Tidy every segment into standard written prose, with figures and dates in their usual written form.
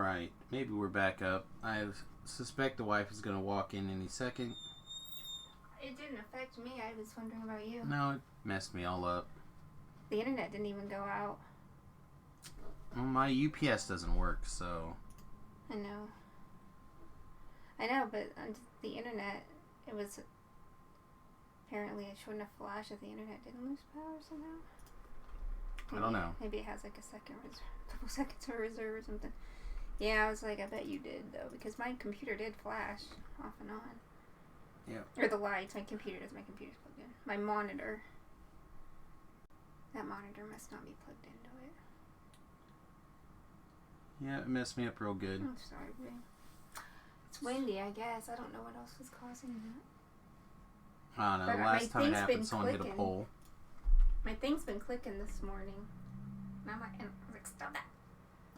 Alright, maybe we're back up. I suspect the wife is going to walk in any second. It didn't affect me. I was wondering about you. No, it messed me all up. The internet didn't even go out. Well, my UPS doesn't work, so... I know, but on the internet, it was... Apparently it showed enough flash that the internet didn't lose power somehow. I don't know. Maybe it has like a couple seconds of reserve or something. Yeah, I was like, I bet you did though, because my computer did flash off and on. Yeah. Or the lights. My computer's plugged in. My monitor. That monitor must not be plugged into it. Yeah, it messed me up real good. I'm sorry, babe. It's windy, I guess. I don't know what else was causing that. I don't know. The last time it happened, someone hit a pole. My thing's been clicking this morning. And I was like, stop that.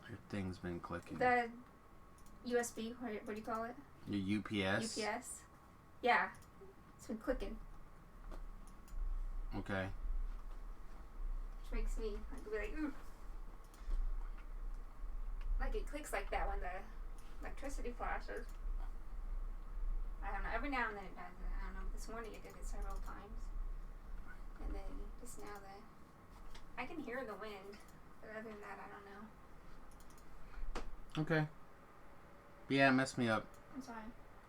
Your thing's been clicking. The USB, what do you call it? Your UPS? UPS. Yeah. It's been clicking. Okay. Which makes me be like, ooh. Like it clicks like that when the electricity flashes. I don't know. Every now and then it does it. I don't know. This morning it did it several times. And then just now I can hear the wind. But other than that, I don't know. Okay. But yeah, it messed me up. I'm sorry.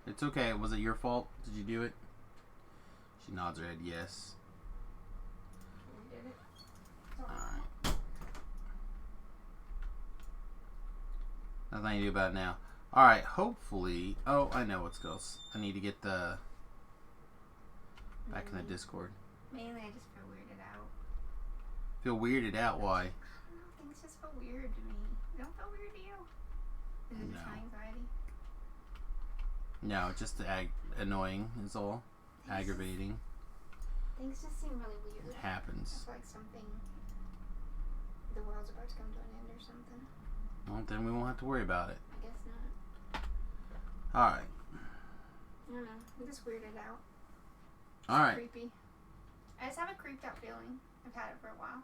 It's okay. Was it your fault? Did you do it? She nods her head yes. You did it. Alright. Nothing to do about it now. Alright, hopefully... Oh, I know what's goes. I need to get the... Back in the Discord. Mainly, I just feel weirded out. Feel weirded out? Why? I don't know. Things just feel weird to me. They don't feel weird to you? Is it just my anxiety? No, just annoying is all. Aggravating. Things just seem really weird. It happens. It's like something... The world's about to come to an end or something. Well, then we won't have to worry about it. I guess not. Alright. I don't know. I'm just weirded out. Alright. Creepy. I just have a creeped out feeling. I've had it for a while.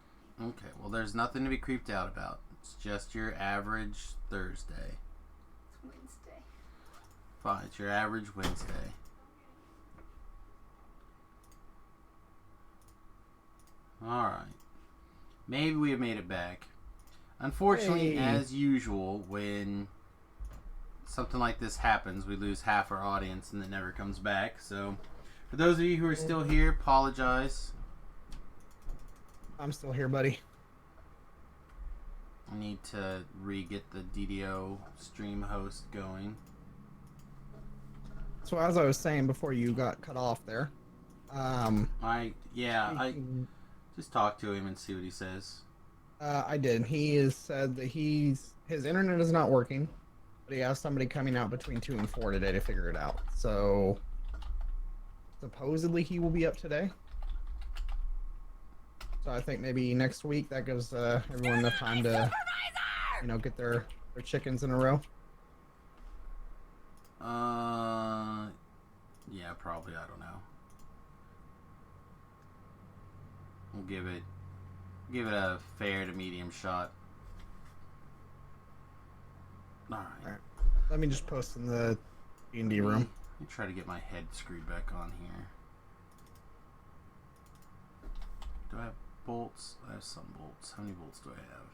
Okay, well there's nothing to be creeped out about. It's just your average Thursday. It's Wednesday. Fine, it's your average Wednesday. Alright. Maybe we have made it back. Unfortunately, as usual, when something like this happens, we lose half our audience and it never comes back. So, for those of you who are still here, apologize. I'm still here, buddy. I need to re-get the DDO stream host going. So as I was saying before you got cut off there, I just talk to him and see what he says. I did. He has said that his internet is not working, but he has somebody coming out between 2 and 4 today to figure it out. So supposedly he will be up today. So I think maybe next week that gives everyone enough time to, get their chickens in a row. Yeah, probably. I don't know. We'll give it a fair to medium shot. All right. Let me just post in the D&D room. Let me try to get my head screwed back on here. Do I have bolts? I have some bolts. How many bolts do I have?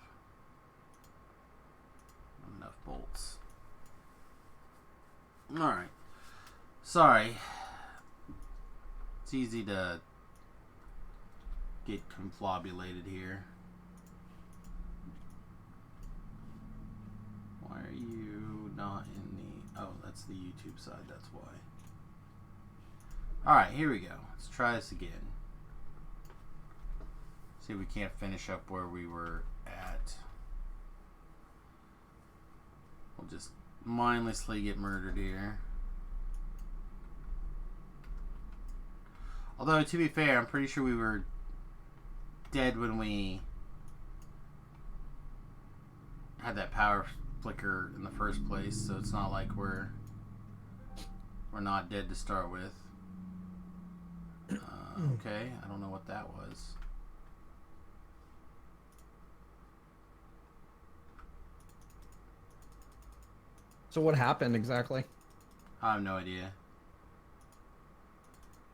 Not enough bolts. Alright. Sorry. It's easy to get conflobulated here. Why are you not in the... Oh, that's the YouTube side, that's why. Alright, here we go. Let's try this again. See if we can't finish up where we were at. We'll just mindlessly get murdered here. Although, to be fair, I'm pretty sure we were dead when we had that power flicker in the first place, so it's not like we're not dead to start with. Okay, I don't know what that was. So what happened exactly? I have no idea.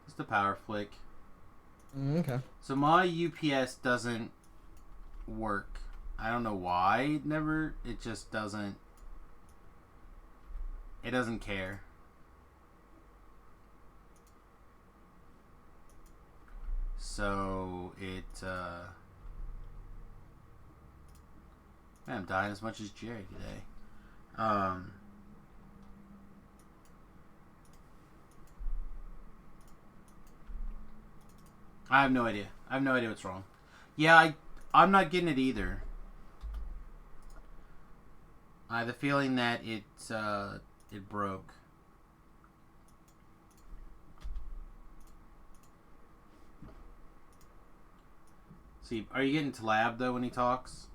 Just a power flick. Okay. So my UPS doesn't work. I don't know why it just doesn't. It doesn't care. So man, I'm dying as much as Jerry today. I have no idea. I have no idea what's wrong. Yeah, I'm not getting it either. I have the feeling that it broke. See, are you getting to lab though when he talks?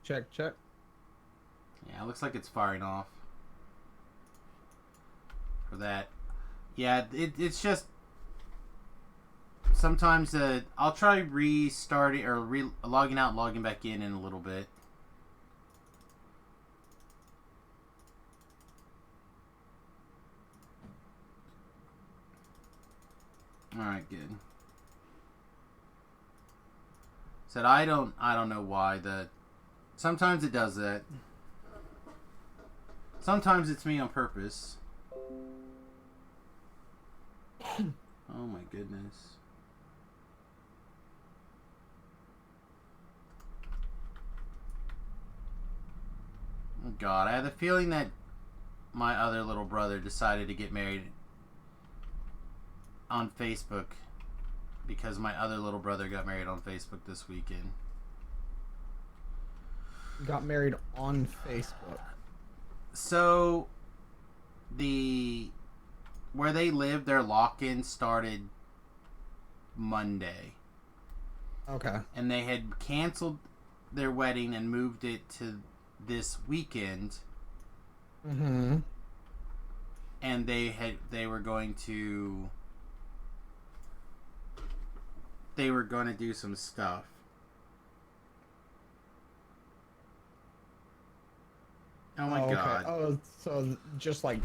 Check, check. Yeah, it looks like it's firing off. For that. Yeah, it's just sometimes I'll try restarting or logging out and logging back in a little bit. Alright, good. Said I don't know why sometimes it does that. Sometimes it's me on purpose. Oh my goodness. Oh God, I have the feeling that my other little brother decided to get married on Facebook because my other little brother got married on Facebook this weekend. Got married on Facebook. So where they live, their lock-in started Monday. Okay. And they had canceled their wedding and moved it to this weekend. Mm-hmm. And they were going to do some stuff. Oh my God. Oh, so just like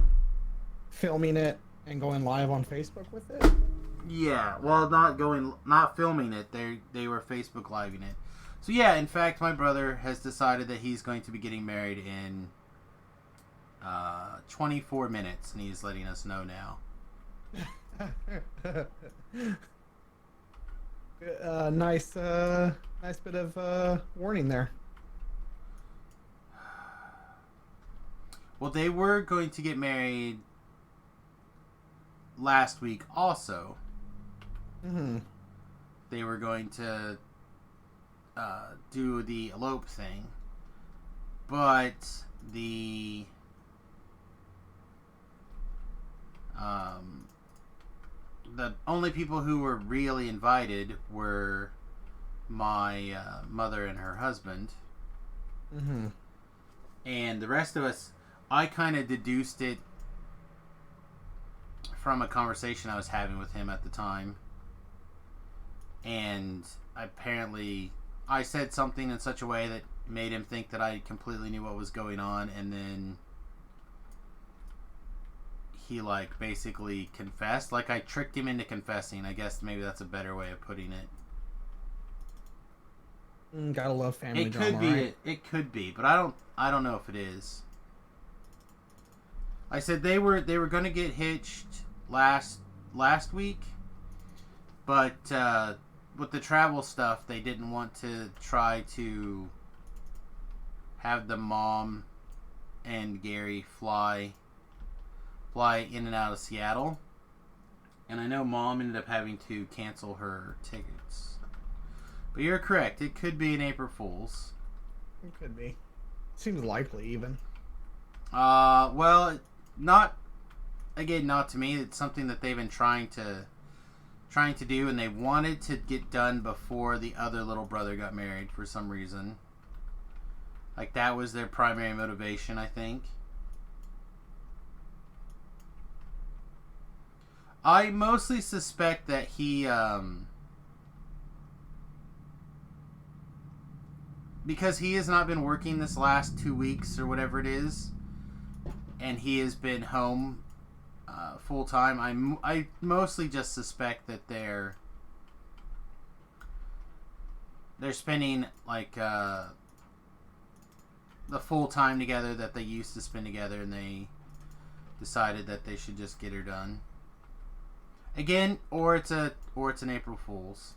filming it and going live on Facebook with it? Yeah, well, not filming it. They were Facebook living it. So yeah, in fact, my brother has decided that he's going to be getting married in 24 minutes, and he's letting us know now. Nice bit of warning there. Well, they were going to get married last week also. Mm-hmm. They were going to do the elope thing. But the only people who were really invited were my mother and her husband. Mm-hmm. And the rest of us, I kind of deduced it from a conversation I was having with him at the time. And apparently I said something in such a way that made him think that I completely knew what was going on, and then he basically confessed. Like, I tricked him into confessing. I guess maybe that's a better way of putting it. Gotta love family drama. It could be right? it could be, but I don't know if it is. I said they were going to get hitched last week, but with the travel stuff, they didn't want to try to have the mom and Gary fly in and out of Seattle. And I know mom ended up having to cancel her tickets. But you're correct. It could be an April Fool's. It could be. Seems likely, even. Well, not to me. It's something that they've been trying to do, and they wanted to get done before the other little brother got married for some reason. Like, that was their primary motivation, I think. I mostly suspect that he because he has not been working this last 2 weeks or whatever it is, and he has been home full time. I mostly just suspect that they're spending like the full time together that they used to spend together, and they decided that they should just get her done again, or it's an April Fool's.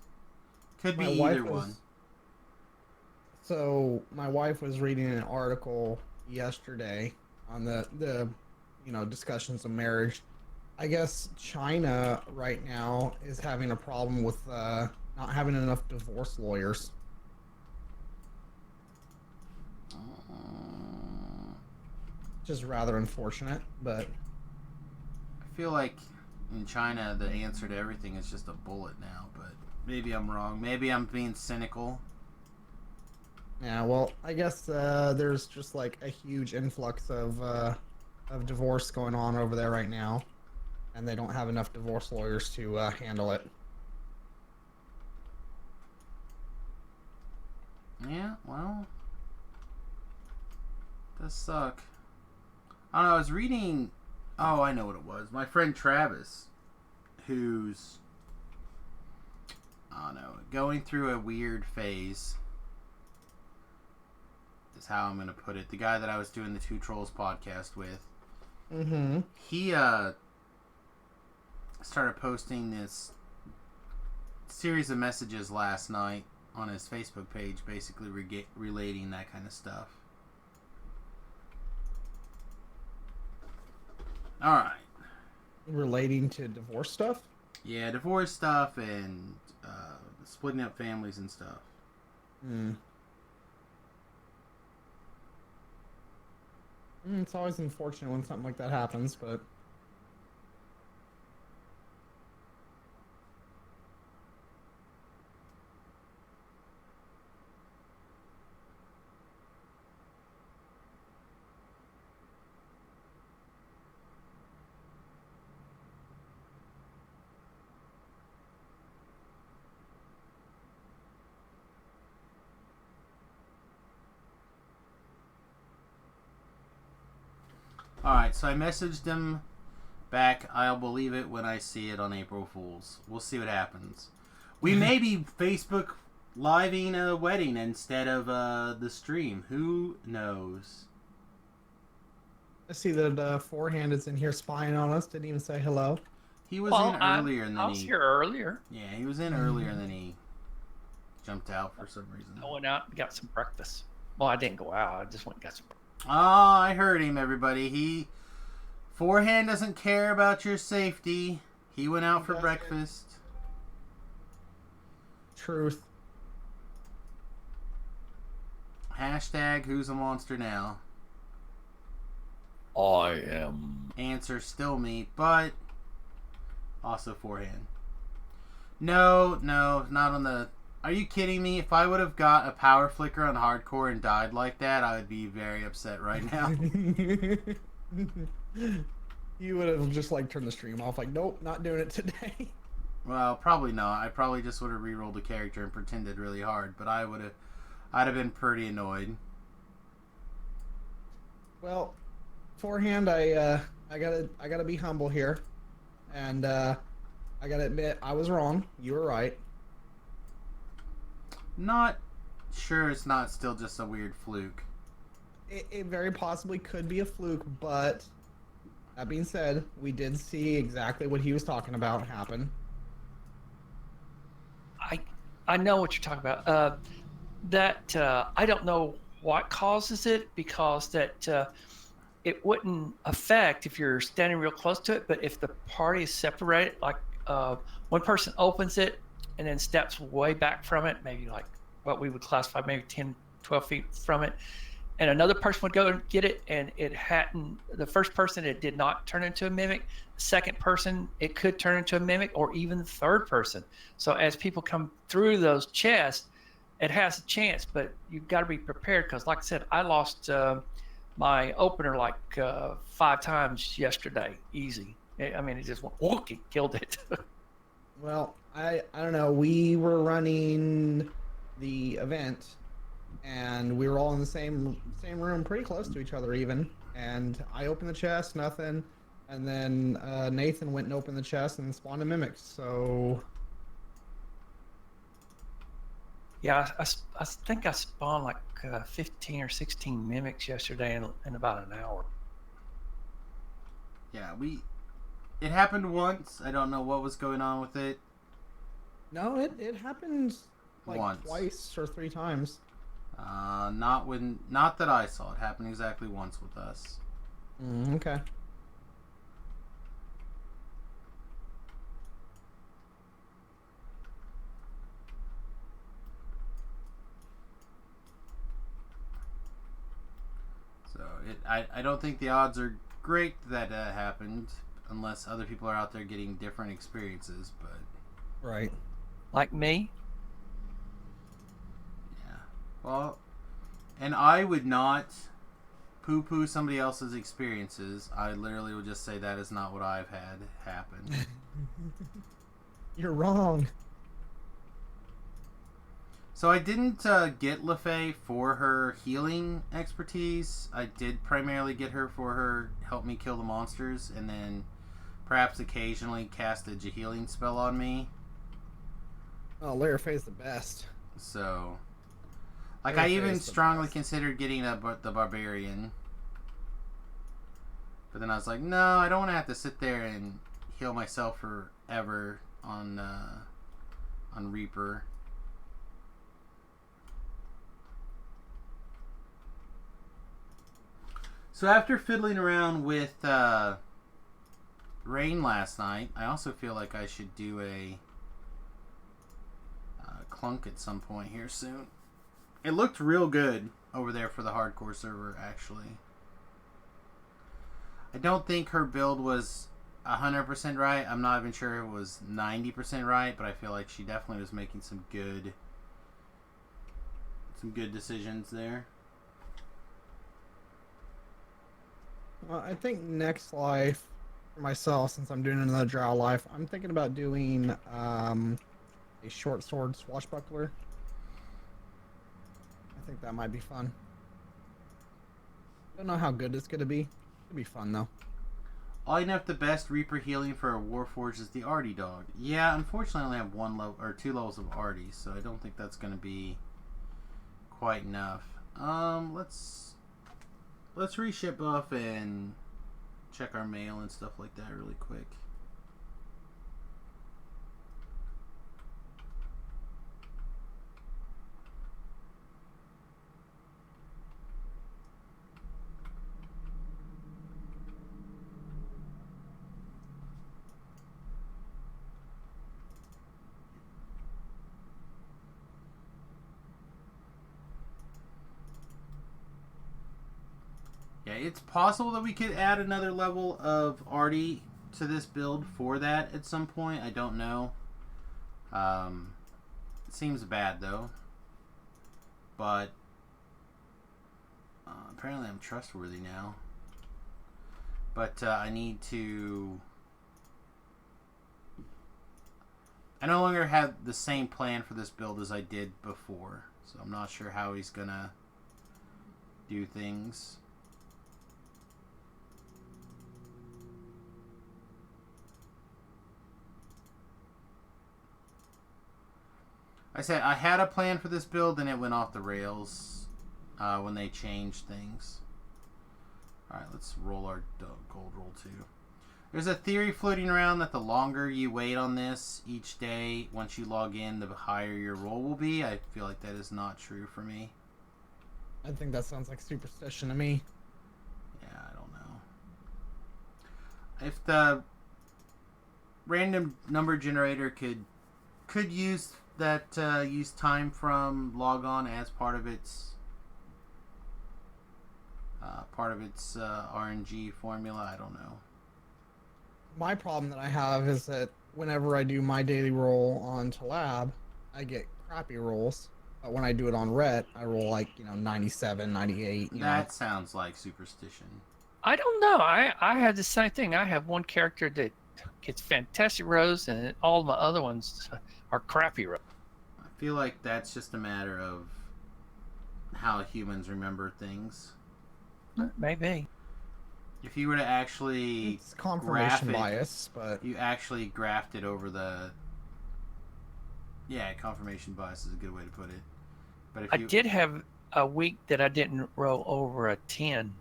Could be either one. So my wife was reading an article yesterday on the discussions of marriage. I guess China right now is having a problem with not having enough divorce lawyers. Which is rather unfortunate, but I feel like in China the answer to everything is just a bullet now, but maybe I'm wrong. Maybe I'm being cynical. Yeah, well, I guess there's just like a huge influx of divorce going on over there right now, and they don't have enough divorce lawyers to handle it. Yeah, well, it does suck. I don't know, I was reading... Oh, I know what it was. My friend Travis, who's, I don't know, going through a weird phase, is how I'm going to put it. The guy that I was doing the Two Trolls podcast with, he started posting this series of messages last night on his Facebook page, basically relating that kind of stuff. All right. Relating to divorce stuff? Yeah, divorce stuff and splitting up families and stuff. It's always unfortunate when something like that happens, but... Alright, so I messaged him back. I'll believe it when I see it on April Fool's. We'll see what happens. We may be Facebook living a wedding instead of the stream. Who knows? I see that Forehand is in here spying on us. Didn't even say hello. He was in earlier and then I was here earlier. Yeah, he was in earlier and then he jumped out for some reason. I went out and got some breakfast. Well, I didn't go out. I just went and got some breakfast. Oh, I heard him, everybody. Forehand doesn't care about your safety. He went out for breakfast. Truth. Hashtag who's a monster now? I am. Answer still me, but also Forehand. No, not on the... Are you kidding me? If I would have got a power flicker on hardcore and died like that, I would be very upset right now. You would have just like turned the stream off, like, nope, not doing it today. Well, probably not. I probably just would have re-rolled the character and pretended really hard, but I'd have been pretty annoyed. Well, Forehand, I gotta be humble here, and I gotta admit I was wrong. You were right. Not sure it's not still just a weird fluke. It very possibly could be a fluke, but that being said, we did see exactly what he was talking about happen. I know what you're talking about. I don't know what causes it, because that it wouldn't affect if you're standing real close to it, but if the party is separated, like one person opens it and then steps way back from it, maybe like what we would classify maybe 10, 12 feet from it, and another person would go and get it, and it hadn't, the first person, it did not turn into a mimic. The second person, it could turn into a mimic, or even the third person. So as people come through those chests, it has a chance, but you've got to be prepared, because like I said, I lost my opener like 5 times yesterday, easy. I mean, it just went, whoop, it killed it. Well, I don't know. We were running the event, and we were all in the same room, pretty close to each other even. And I opened the chest, nothing. And then Nathan went and opened the chest and spawned a mimic. So Yeah, I think I spawned like 15 or 16 mimics yesterday in about an hour. Yeah, it happened once. I don't know what was going on with it. no, it happened like Once. twice or 3 times. Not that I saw. It happened exactly once with us. Okay. So I don't think the odds are great that happened, unless other people are out there getting different experiences. But Right. Like me? yeah, well, and I would not poo-poo somebody else's experiences. I literally would just say that is not what I've had happen. You're wrong. So I didn't get LaFay for her healing expertise. I did primarily get her for her help me kill the monsters, and then perhaps occasionally cast a healing spell on me. Oh, Layer Faye's the best. So, like, Layer I even Faye's the strongly best. considered getting the barbarian, but then I was like, no, I don't want to have to sit there and heal myself forever on Reaper. So after fiddling around with Rain last night, I also feel like I should do a Clunk at some point here soon. It looked real good over there for the hardcore server, actually. I don't think her build was 100% right. I'm not even sure it was 90% right, but I feel like she definitely was making some good decisions there. Well, I think next life for myself, since I'm doing another drow life, I'm thinking about doing a short sword swashbuckler. I think that might be fun. Don't know how good it's gonna be. It'll be fun though. Oddly enough, the best Reaper healing for a Warforged is the Artie dog. Yeah, unfortunately, I only have 1 level or 2 levels of Artie, so I don't think that's going to be quite enough. Let's reship buff and check our mail and stuff like that really quick. Yeah, it's possible that we could add another level of Artie to this build for that at some point. I don't know. It seems bad though. But apparently I'm trustworthy now. But I need to... I no longer have the same plan for this build as I did before. So I'm not sure how he's gonna do things. I said I had a plan for this build and it went off the rails when they changed things. Alright, let's roll our gold roll too. There's a theory floating around that the longer you wait on this each day, once you log in, the higher your roll will be. I feel like that is not true for me. I think that sounds like superstition to me. Yeah, I don't know. If the random number generator could use that use time from log on as part of its RNG formula, I don't know. My problem that I have is that whenever I do my daily roll on Talab, I get crappy rolls. But when I do it on Ret, I roll like, 97, 98. That sounds like superstition. I don't know. I have the same thing. I have one character that gets fantastic rolls, and all my other ones are crappy rolls. I feel like that's just a matter of how humans remember things. Maybe. If you were to actually It's confirmation graph it, bias, but you actually graphed it over the. Yeah, confirmation bias is a good way to put it. But if I you did have a week that I didn't roll over a 10.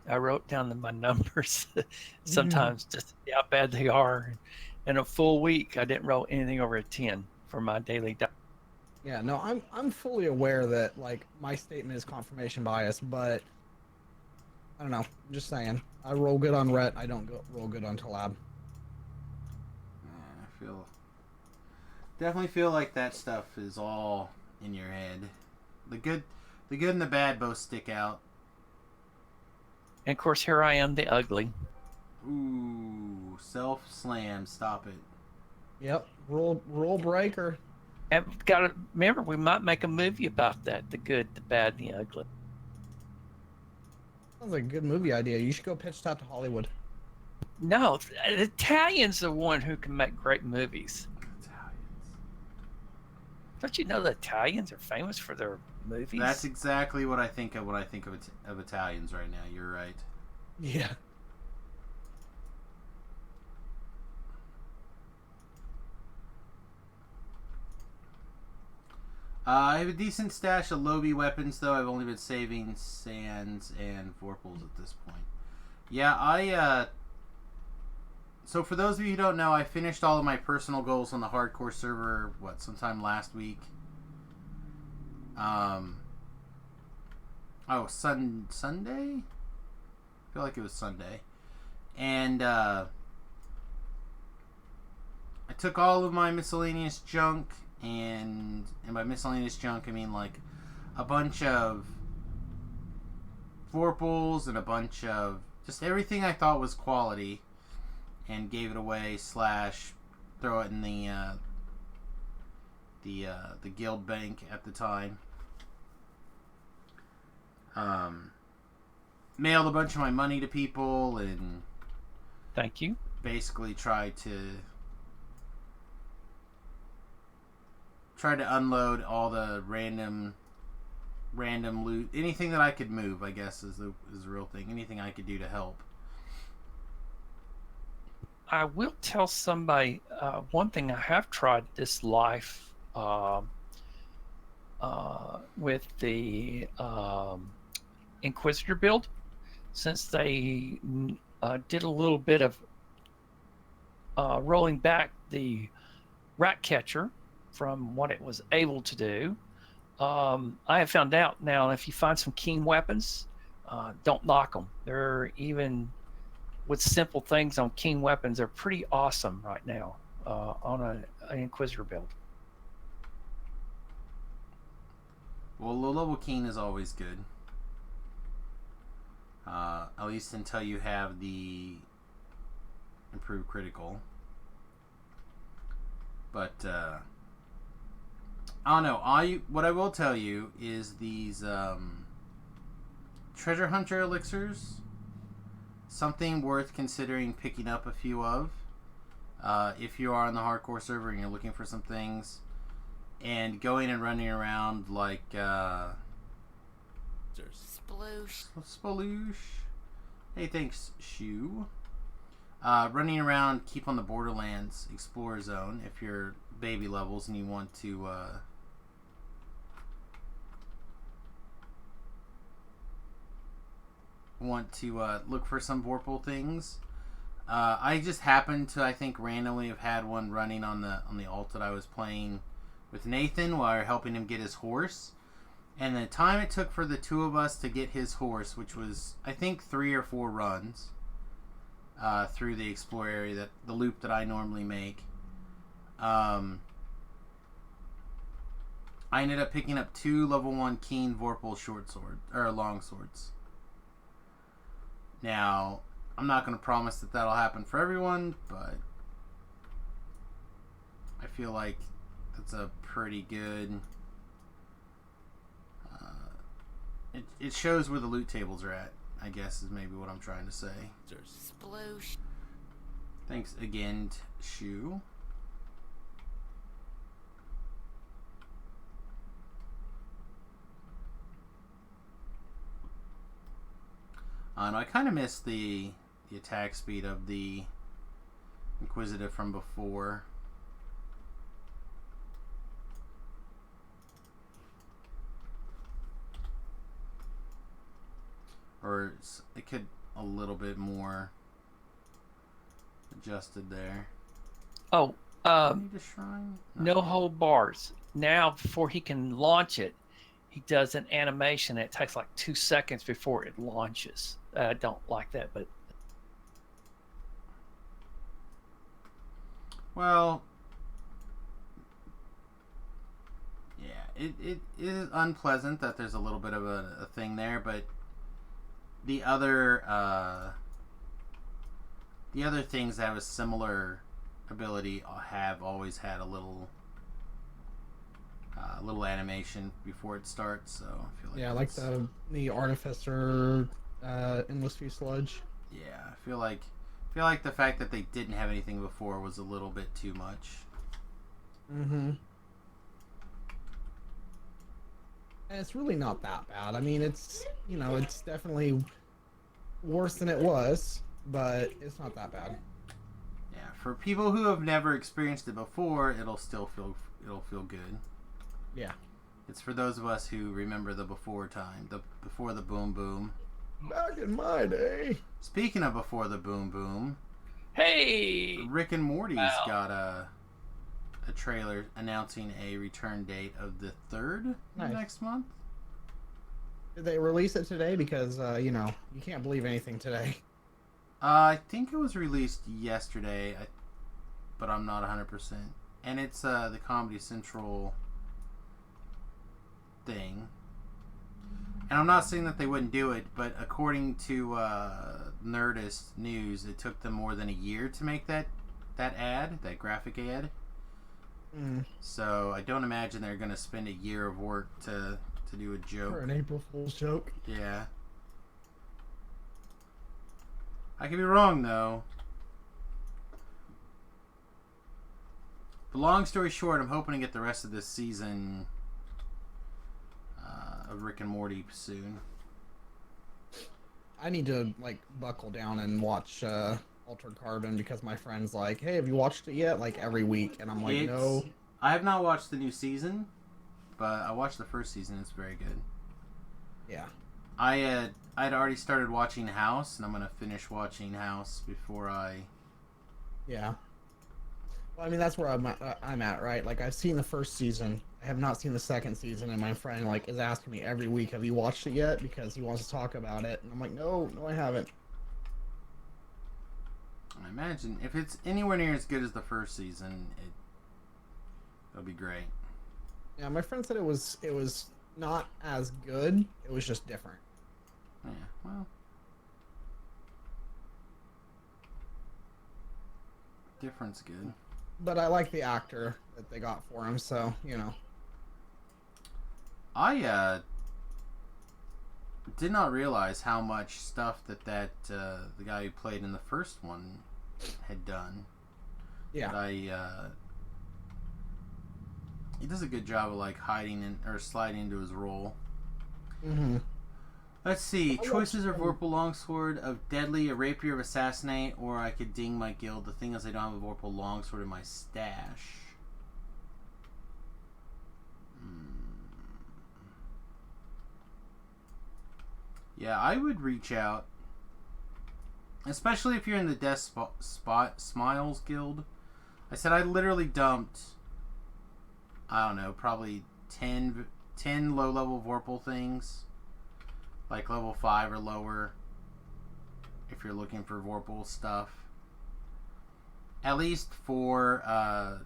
I wrote down my numbers sometimes just to see how bad they are. In a full week, I didn't roll anything over a 10 for my daily diet. yeah, no, I'm fully aware that like my statement is confirmation bias, but I don't know. I'm just saying. I roll good on Ret. I don't roll good on Talab. I definitely feel like that stuff is all in your head. The good and the bad both stick out. And of course, here I am, the ugly. Ooh, self slam. Stop it. Yep, rule breaker. And got to remember, we might make a movie about that: the good, the bad, and the ugly. Sounds like a good movie idea. You should go pitch that to Hollywood. No, the Italians are the one who can make great movies. Italians. Don't you know the Italians are famous for their movies? That's exactly what I think of when I think of Italians right now. You're right. Yeah. I have a decent stash of Lobi weapons, though. I've only been saving Sands and Vorpals at this point. Yeah, so for those of you who don't know, I finished all of my personal goals on the hardcore server, sometime last week. Sunday? I feel like it was Sunday. And, I took all of my miscellaneous junk, and by miscellaneous junk, I mean, like, a bunch of Vorpals and a bunch of just everything I thought was quality, and gave it away / throw it in the guild bank at the time. Mailed a bunch of my money to people and Thank you. basically tried to unload all the random loot, anything that I could move, I guess is the real thing. Anything I could do to help. I will tell somebody one thing I have tried this life with the Inquisitor build, since they did a little bit of rolling back the rat catcher from what it was able to do. I have found out now, if you find some keen weapons, don't knock them. They're even with simple things on keen weapons, they're pretty awesome right now on an Inquisitor build. Well, low level keen is always good. At least until you have the improved critical. But I don't know. What I will tell you is these treasure hunter elixirs, something worth considering picking up a few of. If you are on the hardcore server and you're looking for some things, and going and running around like Sploosh. Hey, thanks, Shoe. Running around, keep on the Borderlands Explorer Zone if you're baby levels and you want to look for some Vorpal things. I just happened to, I think, randomly have had one running on the alt that I was playing with Nathan while we were helping him get his horse. And the time it took for the two of us to get his horse, which was, I think, 3 or 4 runs through the Explorer area, the loop that I normally make, I ended up picking up 2 level 1 Keen Vorpal long swords. Now, I'm not going to promise that that'll happen for everyone, but I feel like that's a pretty good... It shows where the loot tables are at, I guess, is maybe what I'm trying to say. Sploosh. Thanks again, Shu. I kind of missed the attack speed of the Inquisitive from before. Or it could a little bit more adjusted there. Oh, Do I need a shrine? no hold bars. Now, before he can launch it, he does an animation. It takes like 2 seconds before it launches. I don't like that, but Well, yeah, it is unpleasant that there's a little bit of a thing there, but the other things that have a similar ability have always had a little animation before it starts. So I feel like Yeah, like the Artificer Endless Fuselage. yeah, I feel like the fact that they didn't have anything before was a little bit too much. Mm-hmm. And it's really not that bad. I mean, it's it's definitely worse than it was, but it's not that bad. Yeah, for people who have never experienced it before, it'll feel good. Yeah. It's for those of us who remember the before time, before the boom boom. Back in my day. Speaking of before the boom boom, hey, Rick and Morty's got a trailer announcing a return date of the 3rd of next month. Did they release it today? Because you can't believe anything today. I think it was released yesterday, but I'm not 100%. And it's the Comedy Central thing. And I'm not saying that they wouldn't do it, but according to Nerdist News, it took them more than a year to make that graphic ad. Mm. So I don't imagine they're going to spend a year of work to do a joke. For an April Fool's joke. Yeah. I could be wrong, though. But long story short, I'm hoping to get the rest of this season of Rick and Morty soon. I need to buckle down and watch Altered Carbon because my friend's like, "Hey, have you watched it yet?" Like every week, and I'm like, "No." I have not watched the new season, but I watched the first season. It's very good. Yeah. I'd already started watching House, and I'm gonna finish watching House before I. Yeah. Well, I mean, that's where I'm at, right? Like, I've seen the first season. I have not seen the second season, and my friend is asking me every week, "Have you watched it yet?" Because he wants to talk about it, and I'm like, "No, I haven't." I imagine if it's anywhere near as good as the first season, it'll be great. Yeah, my friend said it was not as good. It was just different. Yeah, well, different's good. But I like the actor that they got for him, so I did not realize how much stuff that the guy who played in the first one had done. Yeah. But he does a good job of hiding or sliding into his role. Mm-hmm. Let's see. Choices are Vorpal Longsword of Deadly, a Rapier of Assassinate, or I could ding my guild. The thing is, I don't have a Vorpal Longsword in my stash. Yeah, I would reach out. Especially if you're in the Death Smiles Guild. I said I literally dumped, I don't know, probably 10 low-level Vorpal things. Like level 5 or lower. If you're looking for Vorpal stuff. At least 4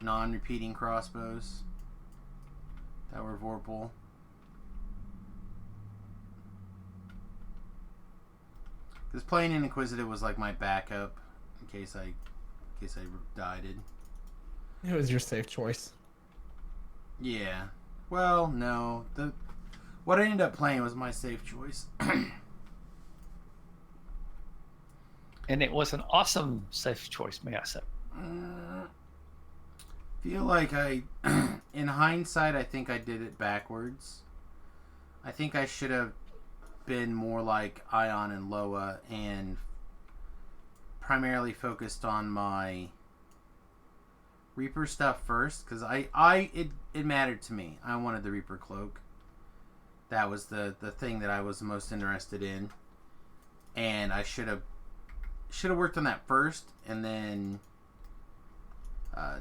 non-repeating crossbows that were Vorpal. Because playing an Inquisitive was like my backup in case I died. It was your safe choice. Yeah. Well, no. What I ended up playing was my safe choice. and it was an awesome safe choice, may I say. Feel like in hindsight, I think I did it backwards. I think I should have been more like Ion and Loa, and primarily focused on my Reaper stuff first, because it mattered to me. I wanted the Reaper cloak. That was the thing that I was most interested in, and I should have worked on that first, and then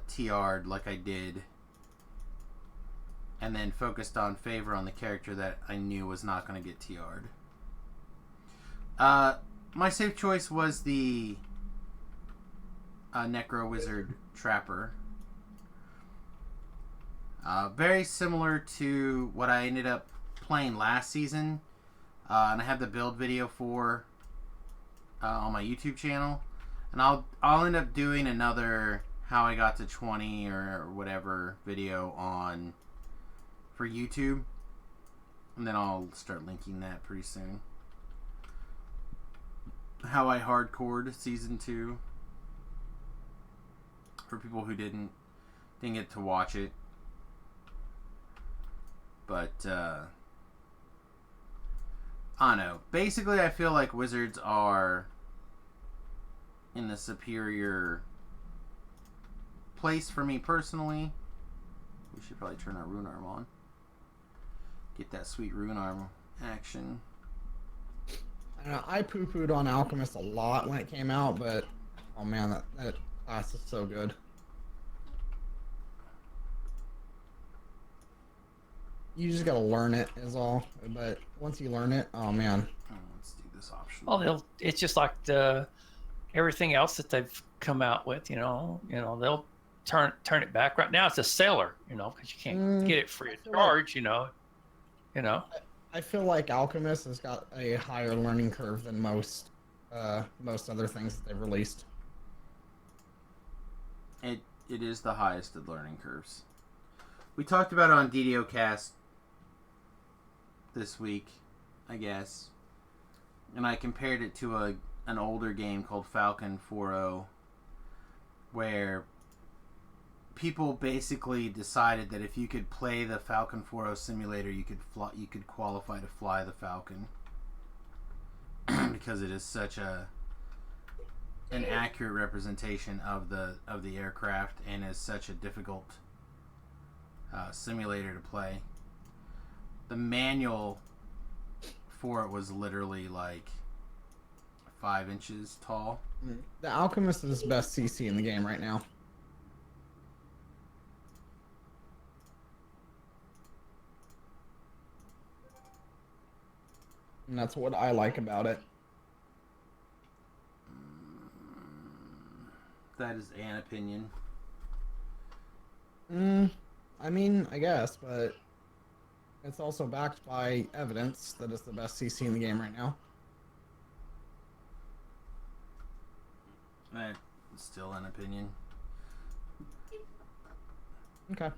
TR'd like I did, and then focused on favor on the character that I knew was not going to get TR'd. My safe choice was the Necro Wizard Trapper. Very similar to what I ended up playing last season, and I have the build video for on my YouTube channel, and I'll end up doing another how I got to 20 or whatever video for YouTube, and then I'll start linking that pretty soon. How I hardcored season 2 for people who didn't get to watch it, but I don't know. Basically, I feel like wizards are in the superior place for me personally. We should probably turn our rune arm on. Get that sweet rune arm action. I don't know, I poo-pooed on Alchemist a lot when it came out, but oh man, that class is so good. You just gotta learn it is all. But once you learn it, oh man. Let's do this option. Well, it's just like everything else that they've come out with. They'll turn it back. Right now, it's a seller. Because you can't get it free of charge. I feel like Alchemist has got a higher learning curve than most other things that they've released. It is the highest of learning curves. We talked about it on DDO Cast this week, I guess, and I compared it to an older game called Falcon 4.0, where people basically decided that if you could play the Falcon 4.0 simulator, you could qualify to fly the Falcon because it is such an accurate representation of the aircraft and is such a difficult simulator to play. The manual for it was literally like 5 inches tall. The Alchemist is the best CC in the game right now. And that's what I like about it. That is an opinion. I mean, I guess, but it's also backed by evidence that it's the best CC in the game right now. That's still an opinion. Okay.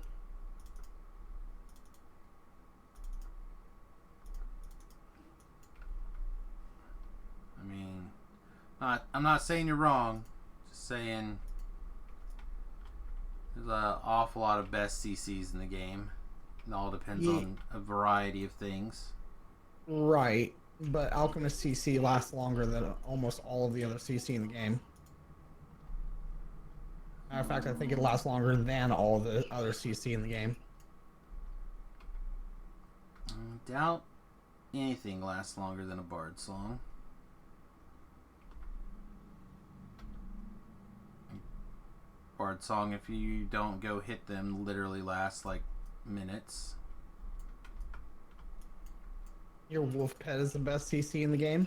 I mean, I'm not saying you're wrong. Just saying there's an awful lot of best CCs in the game. It all depends on a variety of things. Right, but Alchemist CC lasts longer than almost all of the other CC in the game. Matter of fact, I think it lasts longer than all the other CC in the game. I doubt anything lasts longer than a Bard song. Bard song, if you don't go hit them, literally lasts like minutes. Your wolf pet is the best CC in the game?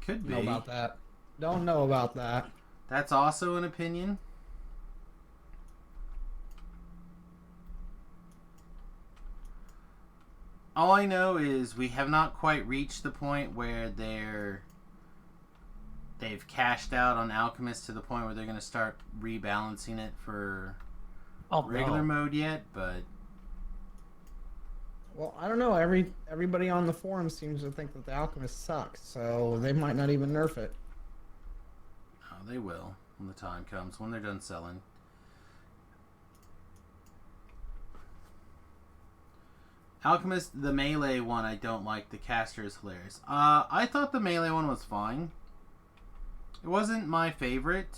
Could be. Know about that. Don't know about that. That's also an opinion. All I know is we have not quite reached the point where they've cashed out on Alchemist to the point where they're going to start rebalancing it for regular mode yet, but well, I don't know. Everybody on the forum seems to think that the Alchemist sucks, so they might not even nerf it. Oh, they will when the time comes, when they're done selling. Alchemist, the melee one, I don't like. The caster is hilarious. I thought the melee one was fine. It wasn't my favorite.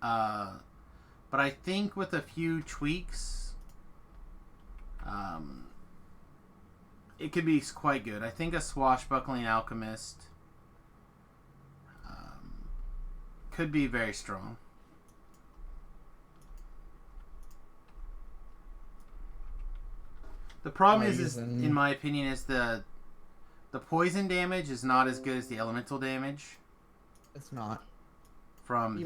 But I think with a few tweaks, it could be quite good. I think a swashbuckling alchemist could be very strong. The problem is, in my opinion, is the poison damage is not as good as the elemental damage. It's not. From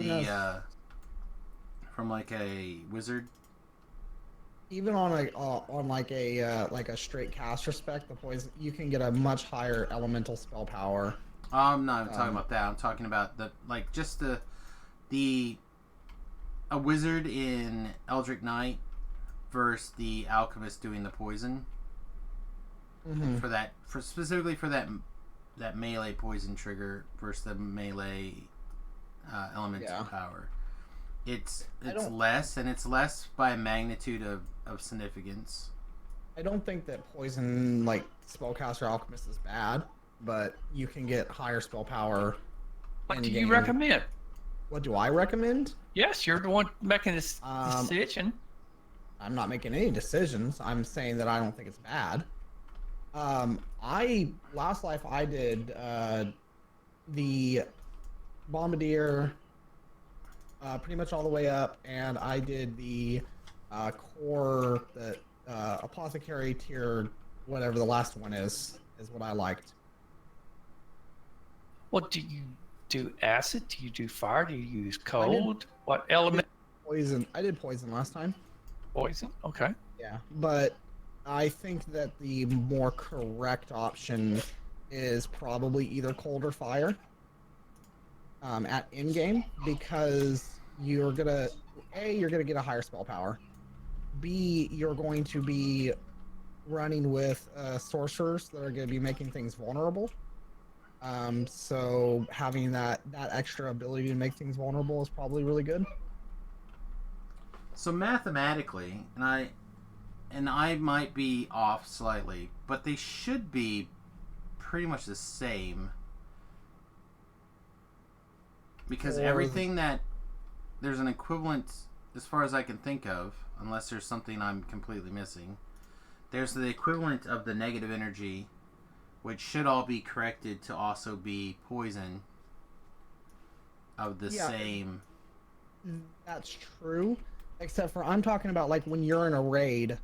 from like a wizard. Even on like a straight caster spec, the poison, you can get a much higher elemental spell power. I'm not even talking about that. I'm talking about a wizard in Eldritch Knight versus the alchemist doing the poison. Mm-hmm. Specifically for that melee poison trigger versus the melee elemental power. It's less, and it's less by a magnitude of significance. I don't think that poison, like, spellcaster alchemist is bad, but you can get higher spell power. What do you recommend? What do I recommend? Yes, you're the one making this decision. I'm not making any decisions. I'm saying that I don't think it's bad. Last life I did the Bombardier pretty much all the way up, and I did the core, the apothecary tier, whatever the last one is what I liked. What do you do? Acid? Do you do fire? Do you use cold? What element? Poison. I did poison last time. Poison? Okay. Yeah, but I think that the more correct option is probably either cold or fire at in-game, because you're gonna get a higher spell power. B, you're going to be running with sorcerers that are going to be making things vulnerable. So having that extra ability to make things vulnerable is probably really good. So mathematically, and I might be off slightly, but they should be pretty much the same. Because everything that there's an equivalent, as far as I can think of, unless there's something I'm completely missing, there's the equivalent of the negative energy, which should all be corrected to also be poison of the same. That's true. Except for, I'm talking about, like, when you're in a raid,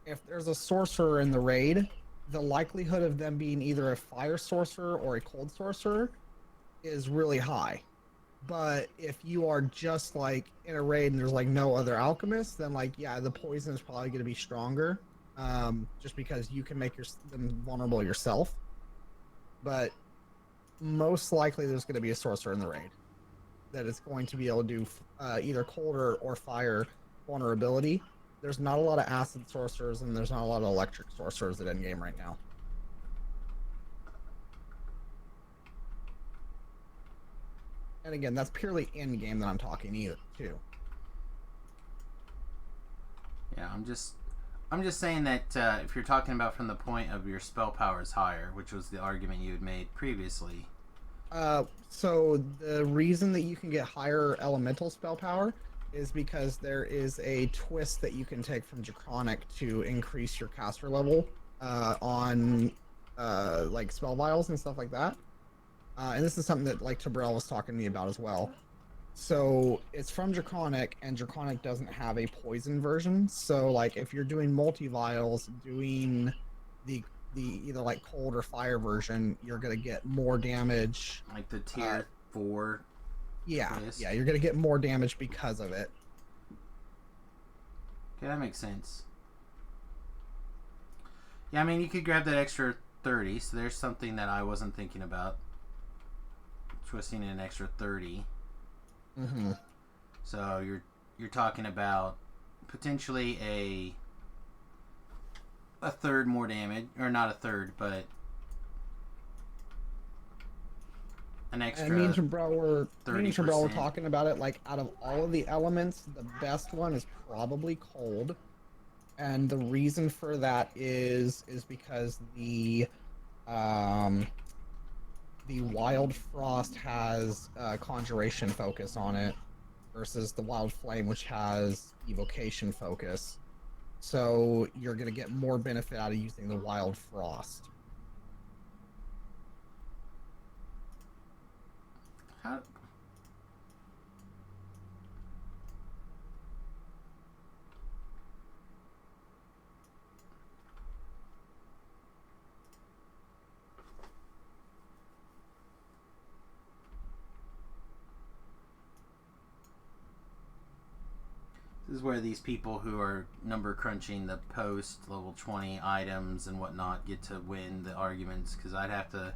if there's a sorcerer in the raid, the likelihood of them being either a fire sorcerer or a cold sorcerer is really high. But if you are just, like, in a raid and there's, like, no other alchemists, then, like, yeah, the poison is probably going to be stronger, just because you can make them vulnerable yourself. But most likely there's going to be a sorcerer in the raid that is going to be able to do either cold or fire vulnerability. There's not a lot of acid sorcerers, and there's not a lot of electric sorcerers at endgame right now. And again, that's purely in-game that I'm talking too. Yeah, I'm just saying that if you're talking about from the point of your spell power is higher, which was the argument you had made previously. So the reason that you can get higher elemental spell power is because there is a twist that you can take from Draconic to increase your caster level on like spell vials and stuff like that. And this is something that, like, Tabrel was talking to me about as well. So it's from Draconic, and Draconic doesn't have a poison version. So, like, if you're doing multi-vials, doing the either, like, cold or fire version, you're going to get more damage. Like the tier 4. Yeah, twist. yeah, you're going to get more damage because of it. Okay, that makes sense. Yeah, I mean, you could grab that extra 30, so there's something that I wasn't thinking about. Twisting in an extra 30. Mm-hmm. So you're talking about potentially a third more damage, or not a third, but an extra. And me and Tabrel were 30%. talking about it. Like, out of all of the elements, the best one is probably cold. And the reason for that is because um the Wild Frost has conjuration focus on it versus the Wild Flame, which has evocation focus. So you're gonna get more benefit out of using the Wild Frost. How? This is where these people who are number crunching the post level 20 items and whatnot get to win the arguments, because I'd have to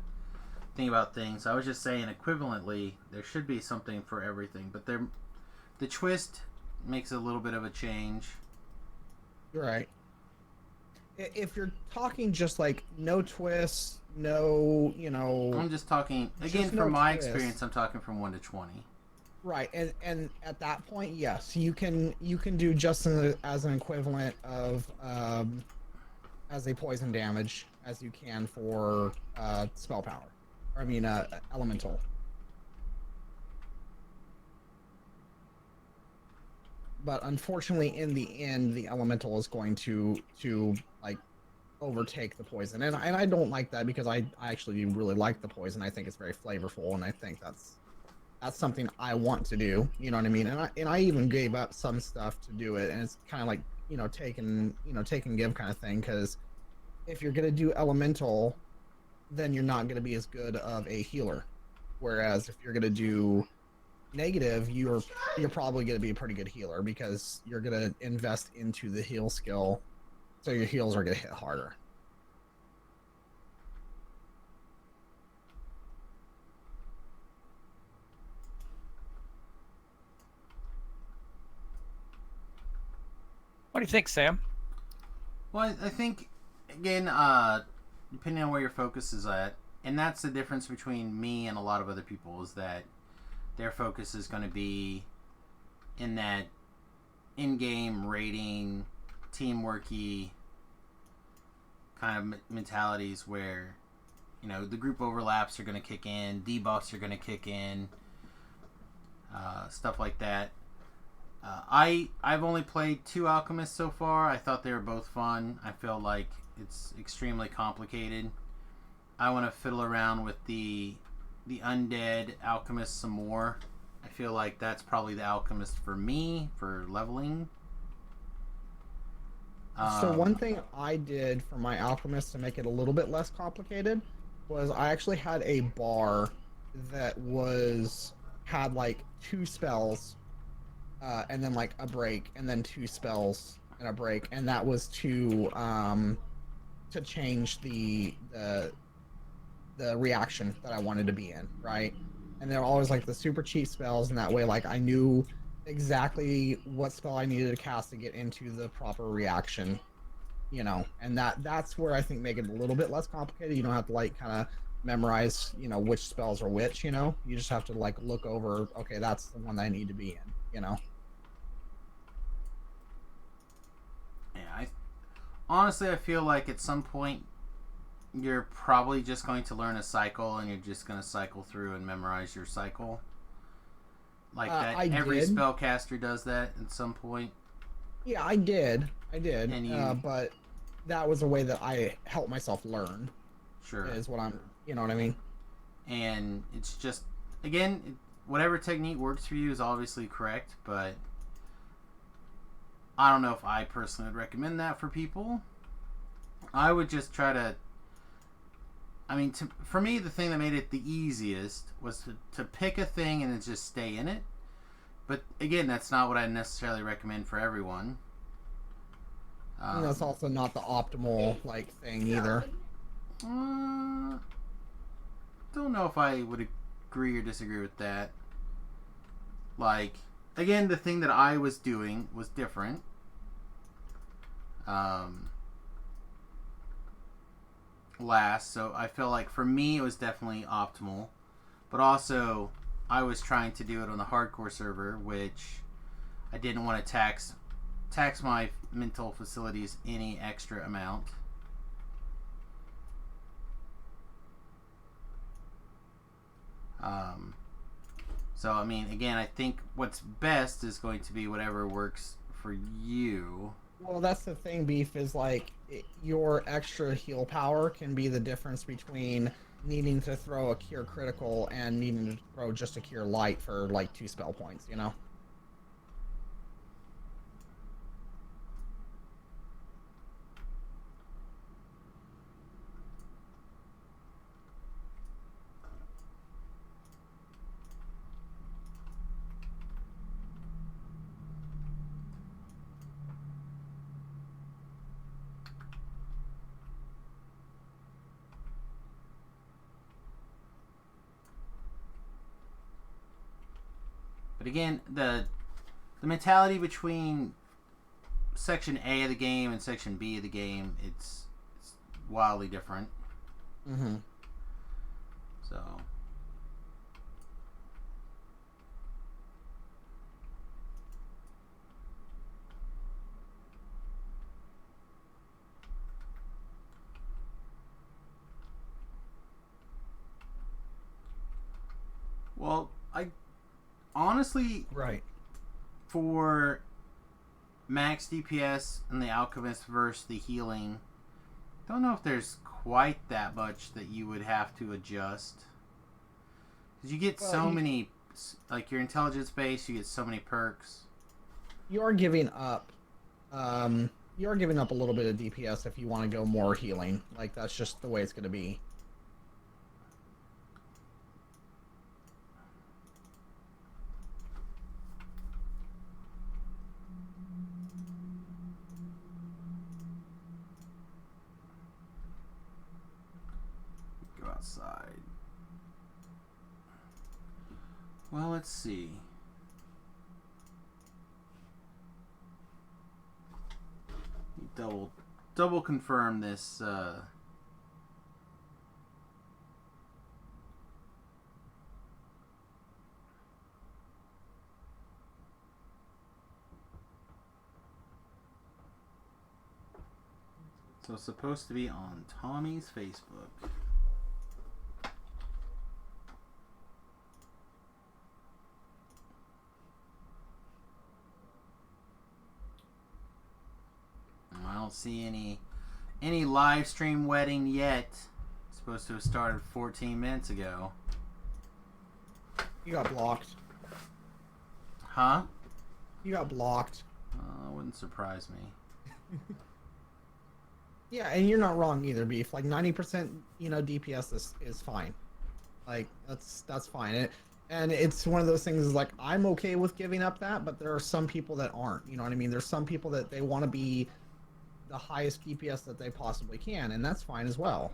think about things. I was just saying, equivalently, there should be something for everything, but the twist makes a little bit of a change. Right. If you're talking just like no twists, no, I'm just talking, again, just from no my twist. experience, I'm talking from 1 to 20. Right, and at that point, yes, you can do just as an equivalent of as a poison damage as you can for spell power. I mean, elemental. But unfortunately, in the end, the elemental is going to like overtake the poison, and I don't like that, because I actually really like the poison. I think it's very flavorful, and I think that's something I want to do. You know what I mean? And I even gave up some stuff to do it, and it's kind of like take and give kind of thing, because if you're gonna do elemental, then you're not gonna be as good of a healer. Whereas if you're gonna do negative, you're probably gonna be a pretty good healer, because you're gonna invest into the heal skill, so your heals are gonna hit harder. What do you think, Sam? Well, I think, again, depending on where your focus is at, and that's the difference between me and a lot of other people, is that their focus is going to be in that in-game rating, teamworky kind of mentalities where, the group overlaps are going to kick in, debuffs are going to kick in, stuff like that. I've only played 2 alchemists so far. I thought they were both fun. I feel like it's extremely complicated. I want to fiddle around with the undead alchemist some more. I feel like that's probably the alchemist for me for leveling. So one thing I did for my alchemist to make it a little bit less complicated was I actually had a bar that had like 2 spells, and then like a break, and then 2 spells and a break, and that was to change the reaction that I wanted to be in, right? And they're always like the super cheap spells, and that way like I knew exactly what spell I needed to cast to get into the proper reaction, and that's where I think make it a little bit less complicated. You don't have to like kind of memorize, which spells are which, you just have to like look over, okay, that's the one that I need to be in. Yeah, honestly, I feel like at some point you're probably just going to learn a cycle, and you're just going to cycle through and memorize your cycle. Like that, every spellcaster does that at some point. Yeah, I did. And but that was a way that I helped myself learn. Sure. Is what I'm, you know what I mean? And it's just, again, whatever technique works for you is obviously correct, but I don't know if I personally would recommend that for people. I would just try to, for me, the thing that made it the easiest was to pick a thing and then just stay in it. But again, that's not what I necessarily recommend for everyone. And that's also not the optimal thing either. Don't know if I would agree or disagree with that. Again, the thing that I was doing was different. So I feel like for me it was definitely optimal, but also I was trying to do it on the hardcore server, which I didn't want to tax tax my mental facilities any extra amount. So, I mean, again, I think what's best is going to be whatever works for you. Well, that's the thing, Beef, is like your extra heal power can be the difference between needing to throw a cure critical and needing to throw just a cure light for like 2 spell points, you know? But again, the mentality between section A of the game and section B of the game, it's wildly different. Mm-hmm. So, well, I honestly, Right. for max DPS and the Alchemist versus the healing, don't know if there's quite that much that you would have to adjust. Because you get so many, like your intelligence base, you get so many perks. You are giving up. You are giving up a little bit of DPS if you want to go more healing. Like, that's just the way it's going to be. Go outside. Well, let's see. Double confirm this. So it's supposed to be on Tommy's Facebook. I don't see any live stream wedding yet. It's supposed to have started 14 minutes ago. You got blocked. Huh? You got blocked. Wouldn't surprise me. Yeah, and you're not wrong either, Beef. Like 90%, DPS is fine. Like that's fine. And it's one of those things is like I'm okay with giving up that, but there are some people that aren't. You know what I mean? There's some people that they want to be the highest DPS that they possibly can, and that's fine as well.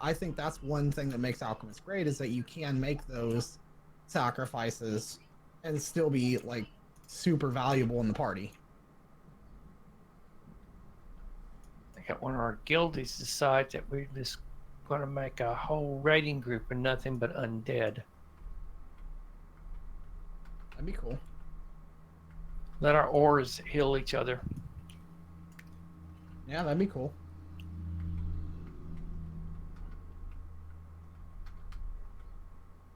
I think that's one thing that makes Alchemist great is that you can make those sacrifices and still be like super valuable in the party. I got one of our guildies decide that we're just going to make a whole raiding group of nothing but undead. That'd be cool. Let our ores heal each other. Yeah, that'd be cool.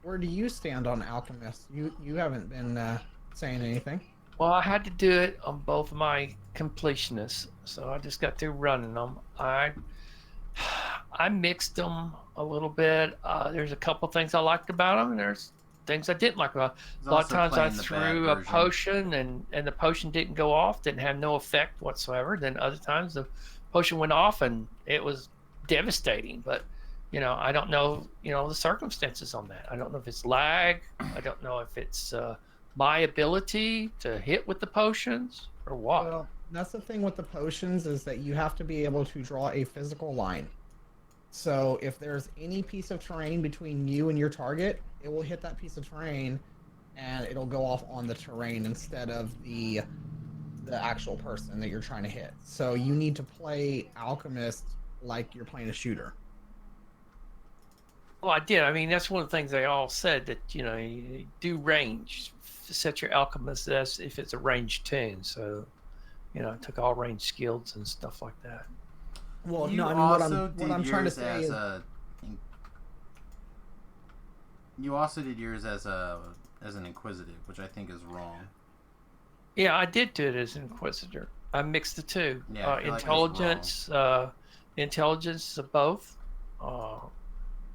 Where do you stand on Alchemist? You haven't been saying anything. Well, I had to do it on both of my completionists, so I just got through running them. I mixed them a little bit. There's a couple things I liked about them, and there's things I didn't like about them. A lot of times I threw a potion, and the potion didn't go off, didn't have no effect whatsoever. Then other times the potion went off, and it was devastating. But I don't know, the circumstances on that. I don't know if it's lag. I don't know if it's my ability to hit with the potions or what. Well, that's the thing with the potions is that you have to be able to draw a physical line. So if there's any piece of terrain between you and your target, it will hit that piece of terrain and it'll go off on the terrain instead of the actual person that you're trying to hit. So you need to play Alchemist like you're playing a shooter. Well, I did. I mean, that's one of the things they all said that you do range, set your alchemist as if it's a range tune. So I took all range skills and stuff like that. Well, no, You I mean also what did I'm trying to yours say as is a. You also did yours as an inquisitive, which I think is wrong. Yeah, I did do it as an inquisitor. I mixed the two. Yeah, I feel like that's Intelligence of both, uh,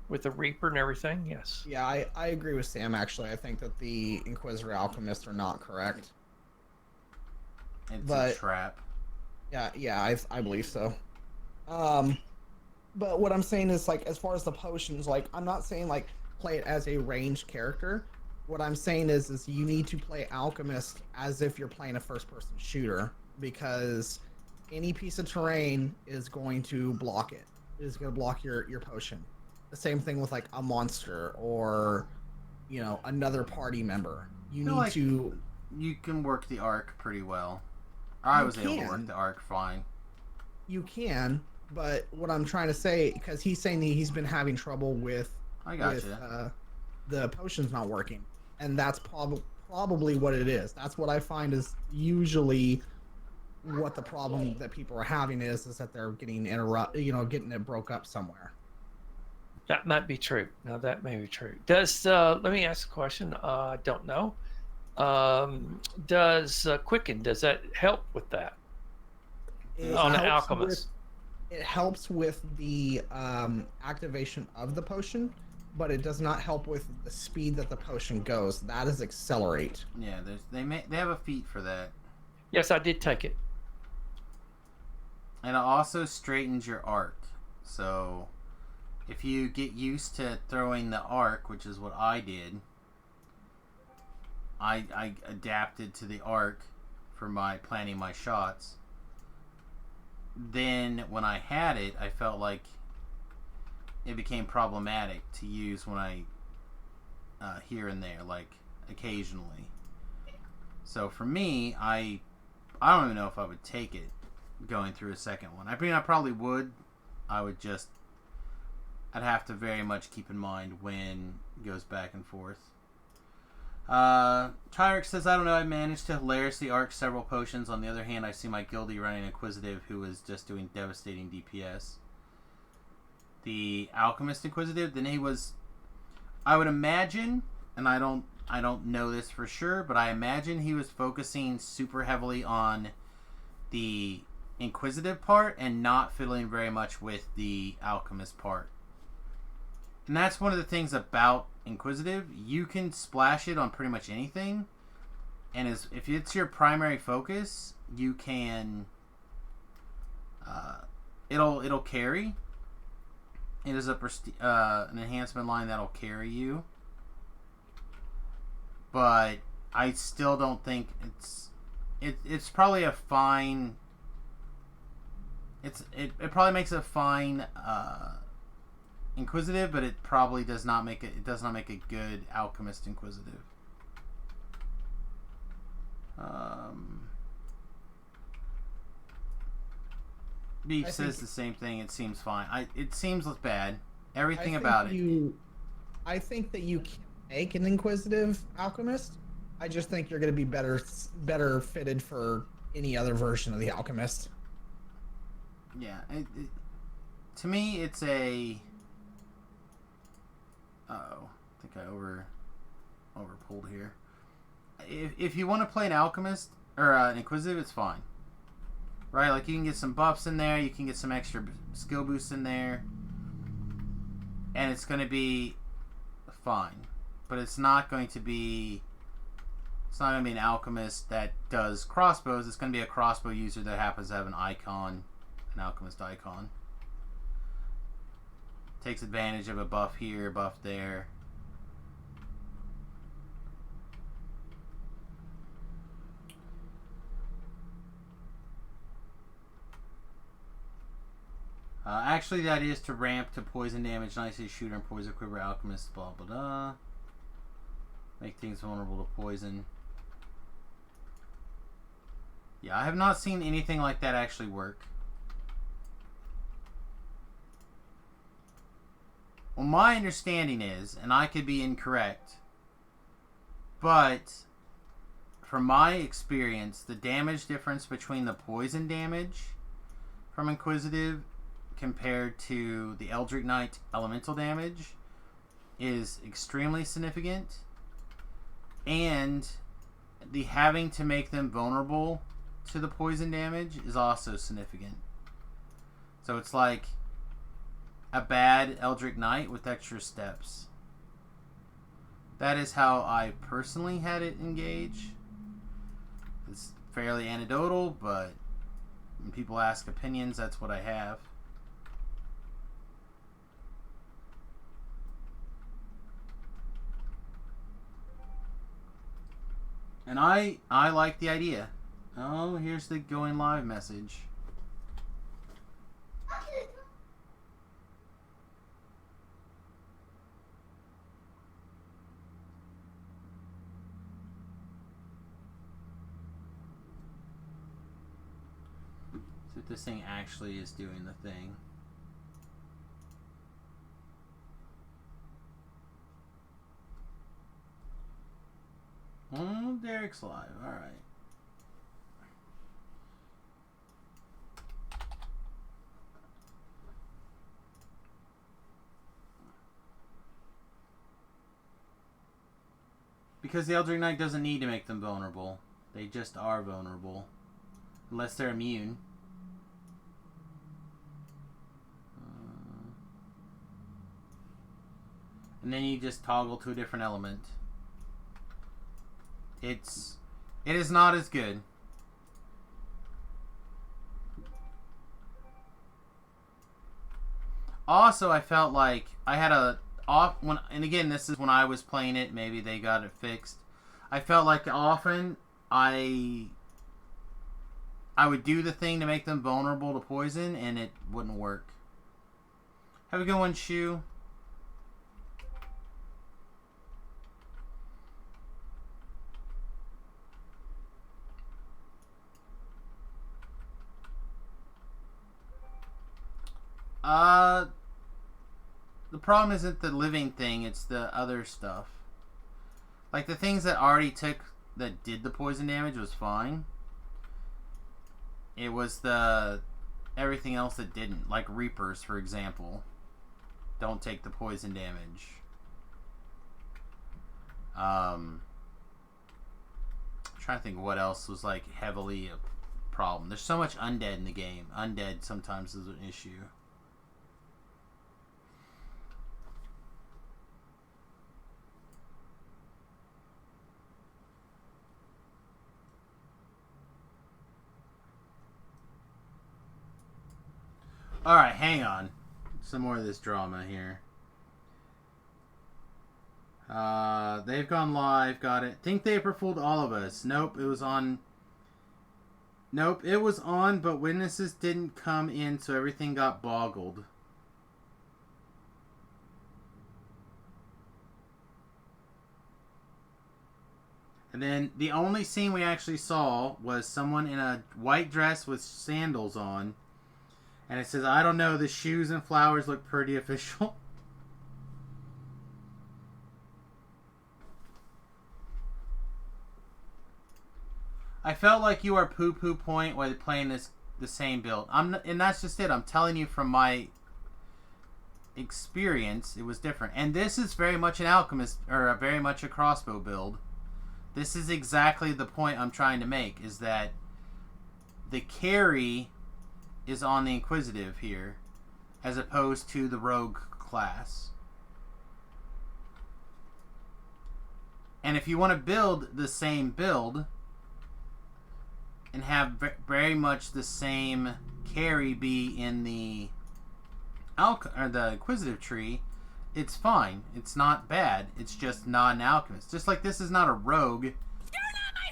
with the Reaper and everything. Yes. yeah, I agree with Sam actually. I think that the Inquisitor Alchemists are not correct. It's a But trap. yeah, I believe so. But what I'm saying is like as far as the potions, like I'm not saying like play it as a ranged character. What I'm saying is you need to play Alchemist as if you're playing a first person shooter because any piece of terrain is going to block it. It is going to block your potion. The same thing with like a monster or another party member. You I feel need like to you can work the arc pretty well. I was able to work the arc fine. You can, but what I'm trying to say, because he's saying that he's been having trouble with the potions not working, and that's probably what it is. That's what I find is usually what the problem that people are having is that they're getting getting it broke up somewhere. That might be true. Now that may be true. Let me ask a question. I don't know. Does Quicken, does that help with that? On an alchemist? It helps with the activation of the potion, but it does not help with the speed that the potion goes. That is accelerate. Yeah, they have a feat for that. Yes, I did take it. And it also straightens your arc. So if you get used to throwing the arc, which is what I did, I adapted to the arc for my planning my shots. Then when I had it, I felt like it became problematic to use when I here and there, like occasionally. So for me, I don't even know if I would take it going through a second one. I mean, I probably would. I'd have to very much keep in mind when it goes back and forth. Tyrek says, I don't know, I managed to hilariously arc several potions. On the other hand, I see my guildie running Inquisitive who is just doing devastating DPS. The Alchemist Inquisitive, then he was, I would imagine, and I don't know this for sure, but I imagine he was focusing super heavily on the Inquisitive part and not fiddling very much with the Alchemist part. And that's one of the things about Inquisitive. You can splash it on pretty much anything, and if it's your primary focus, you can it'll carry. It is an enhancement line that'll carry you, but I still don't think it's probably a fine. It probably makes a fine Inquisitive, but it probably does not make it. It does not make a good Alchemist Inquisitive. Beef says the same thing. It seems fine. It seems bad. Everything about it. I think that you can make an Inquisitive Alchemist. I just think you're going to be better fitted for any other version of the Alchemist. Yeah. To me, it's a. Uh-oh. I think I overpulled here. If you want to play an Alchemist or an Inquisitive, it's fine. Right? Like you can get some buffs in there, you can get some extra skill boosts in there, and it's going to be fine. But it's not going to be an Alchemist that does crossbows. It's going to be a crossbow user that happens to have an Alchemist icon. Takes advantage of a buff here, buff there. Actually, that is to ramp to poison damage, nicely shooter and poison quiver alchemist, blah blah blah. Make things vulnerable to poison. Yeah, I have not seen anything like that actually work. Well, my understanding is, and I could be incorrect, but from my experience, the damage difference between the poison damage from Inquisitive compared to the Eldritch Knight elemental damage is extremely significant, and the having to make them vulnerable to the poison damage is also significant. So it's like a bad Eldritch Knight with extra steps. That is how I personally had it engage. It's fairly anecdotal, but when people ask opinions, that's what I have. And I like the idea. Oh, here's the going live message. See if this thing actually is doing the thing. Oh, Derek's live. Alright. Because the Eldritch Knight doesn't need to make them vulnerable. They just are vulnerable. Unless they're immune. And then you just toggle to a different element. It is not as good. Also, I felt like I had a off when, and again, this is when I was playing it. Maybe they got it fixed. I felt like often I would do the thing to make them vulnerable to poison, and it wouldn't work. Have a good one, Shu. The problem isn't the living thing, it's the other stuff. Like the things that already that did the poison damage was fine. It was the everything else that didn't, like Reapers, for example, don't take the poison damage. I'm trying to think what else was like heavily a problem. There's so much undead in the game. Undead sometimes is an issue. Alright, hang on. Some more of this drama here. They've gone live, got it. Think they April fooled all of us. Nope, it was on. Nope, it was on, but witnesses didn't come in, so everything got boggled. And then the only scene we actually saw was someone in a white dress with sandals on. And it says, I don't know, the shoes and flowers look pretty official. I felt like you are poo-poo point while playing the same build. And that's just it. I'm telling you from my experience, it was different. And this is very much an alchemist, or very much a crossbow build. This is exactly the point I'm trying to make, is that the carry is on the Inquisitive here, as opposed to the Rogue class. And if you want to build the same build and have very much the same carry be in the Inquisitive tree, it's fine. It's not bad. It's just not an alchemist. Just like this is not a rogue.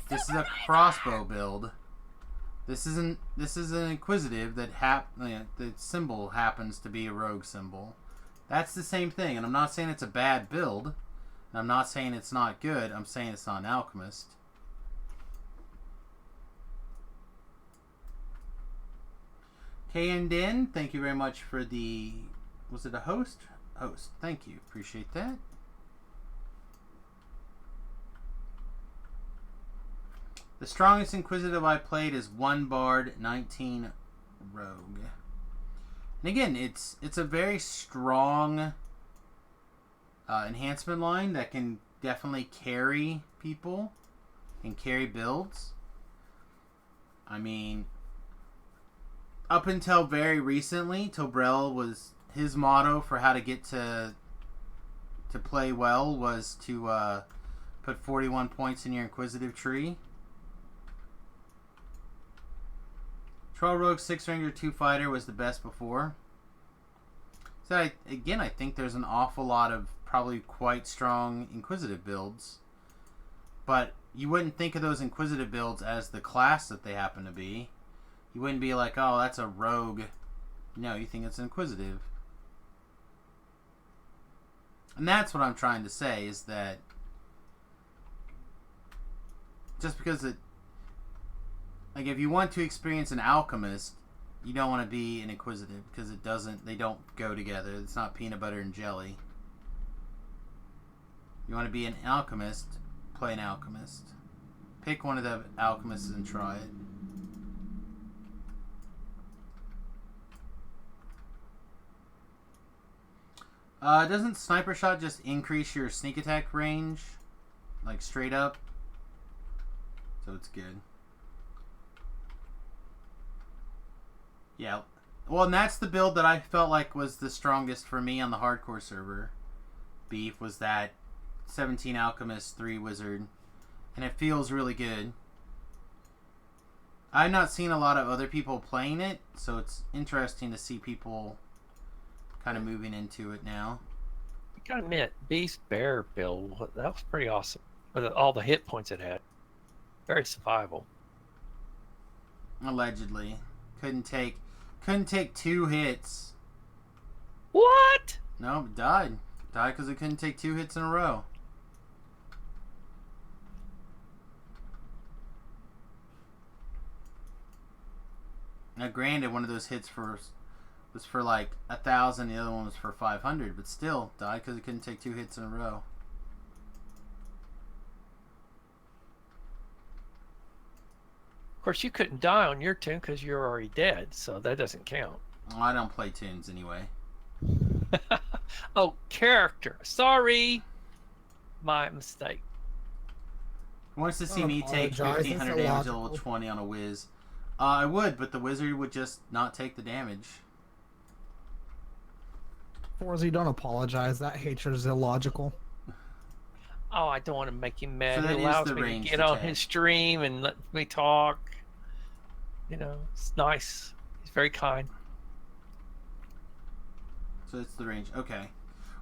This is a crossbow build. This is an Inquisitive that the symbol happens to be a rogue symbol. That's the same thing, and I'm not saying it's a bad build. And I'm not saying it's not good. I'm saying it's not an alchemist. K and Din, thank you very much for the. Was it a host host. Thank you. Appreciate that. The strongest Inquisitive I played is 1 Bard, 19 Rogue. And again, it's a very strong enhancement line that can definitely carry people and carry builds. I mean, up until very recently, Tobrel was his motto for how to get to play well was to put 41 points in your Inquisitive tree. 12 Rogue, 6 Ranger, 2 Fighter was the best before. So I think there's an awful lot of probably quite strong Inquisitive builds. But you wouldn't think of those Inquisitive builds as the class that they happen to be. You wouldn't be like, oh, that's a Rogue. No, you think it's Inquisitive. And that's what I'm trying to say, is that just because it... Like, if you want to experience an Alchemist, you don't want to be an Inquisitive, because they don't go together. It's not peanut butter and jelly. You want to be an Alchemist, play an Alchemist. Pick one of the Alchemists and try it. Doesn't Sniper Shot just increase your sneak attack range? Like, straight up? So it's good. Yeah. Well, and that's the build that I felt like was the strongest for me on the hardcore server. Beef was that 17 Alchemist, 3 Wizard. And it feels really good. I've not seen a lot of other people playing it, so it's interesting to see people kind of moving into it now. I gotta admit, Beast Bear build, that was pretty awesome. With all the hit points it had. Very survival. Allegedly. Couldn't take 2 hits. What? No, it died. Died because it couldn't take 2 hits in a row. Now, granted, one of those hits was for like 1,000, the other one was for 500, but still died because it couldn't take 2 hits in a row. Of course, you couldn't die on your tune because you're already dead, so that doesn't count. Well, I don't play tunes anyway. Oh, character. Sorry. My mistake. Who wants to see me take 1,500 damage at level 20 on a Wiz? I would, but the Wizard would just not take the damage. Forzy, don't apologize. That hatred is illogical. Oh, I don't want to make him mad. So He allows me to get on his stream and let me talk. You know, it's nice. He's very kind. So it's the range. Okay.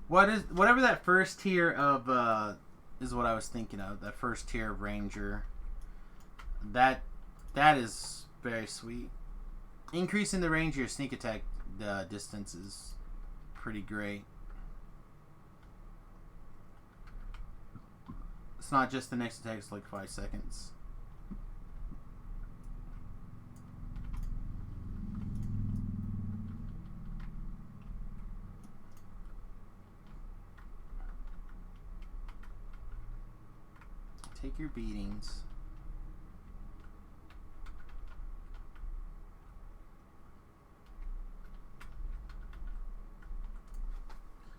Whatever that first tier of is what I was thinking of. That first tier of Ranger. That is very sweet. Increasing the range of your sneak attack distance is pretty great. It's not just the next attack, it's like 5 seconds. Take your beatings.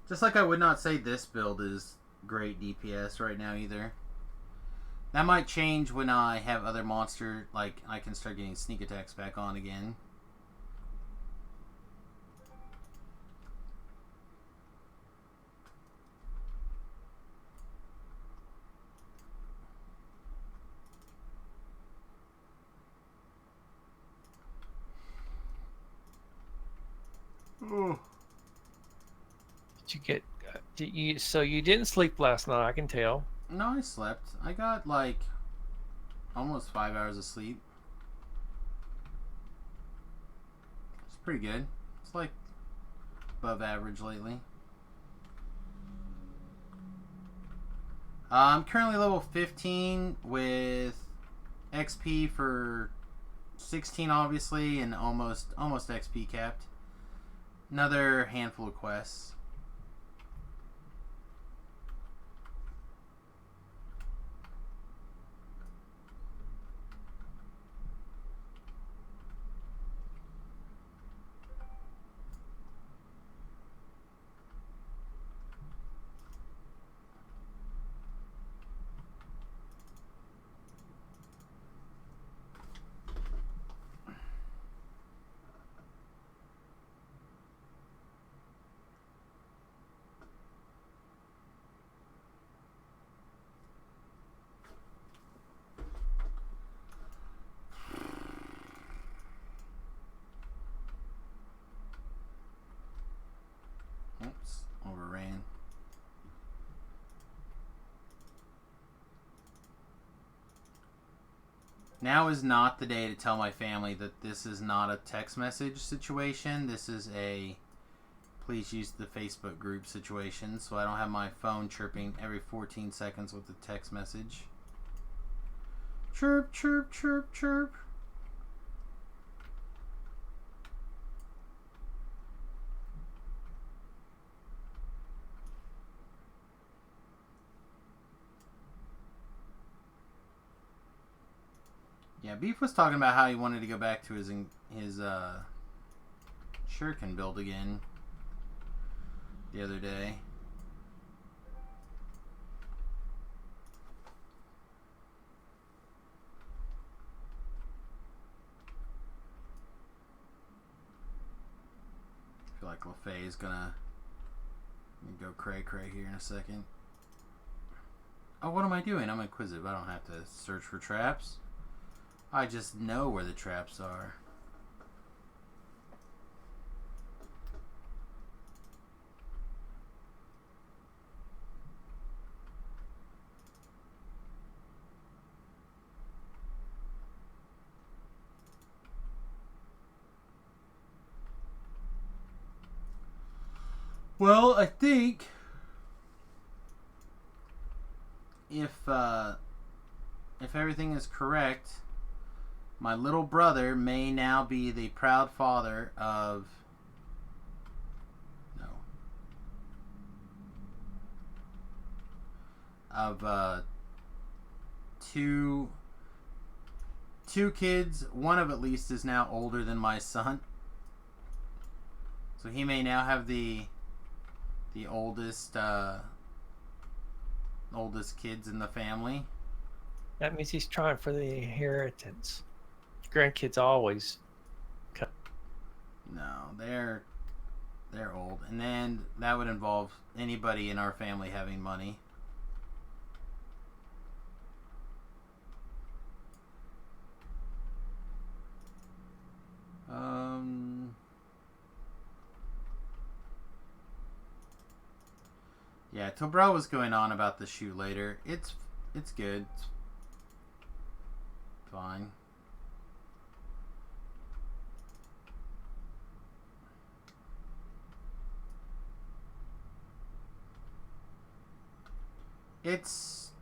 Just like I would not say this build is great DPS right now either. That might change when I have other monster, like I can start getting sneak attacks back on again. Did you get? So you didn't sleep last night? I can tell. No, I slept. I got like almost 5 hours of sleep. It's pretty good. It's like above average lately. I'm currently level 15 with XP for 16 obviously, and almost XP capped. Another handful of quests. Now is not the day to tell my family that this is not a text message situation. This is a please use the Facebook group situation, so I don't have my phone chirping every 14 seconds with a text message. Chirp, chirp, chirp, chirp. Yeah, Beef was talking about how he wanted to go back to his shuriken build again the other day. I feel like LaFay is gonna go cray cray here in a second. Oh, what am I doing? I'm inquisitive. I don't have to search for traps. I just know where the traps are. Well, I think if everything is correct, my little brother may now be the proud father of two kids. One of at least is now older than my son, so he may now have the oldest kids in the family. That means he's trying for the inheritance. Grandkids always cut. No, they're old, and then that would involve anybody in our family having money. Yeah, Tobro was going on about the shoot later. It's good. It's fine. It's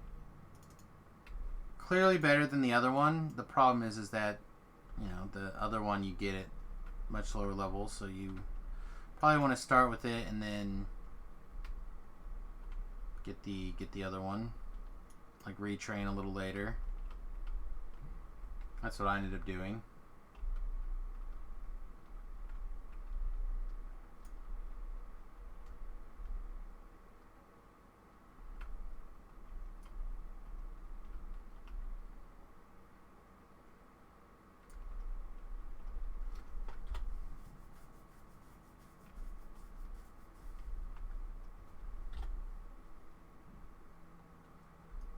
clearly better than the other one. The problem is that, you know, the other one you get at much lower levels, so you probably want to start with it and then get the other one, like retrain a little later. That's what I ended up doing.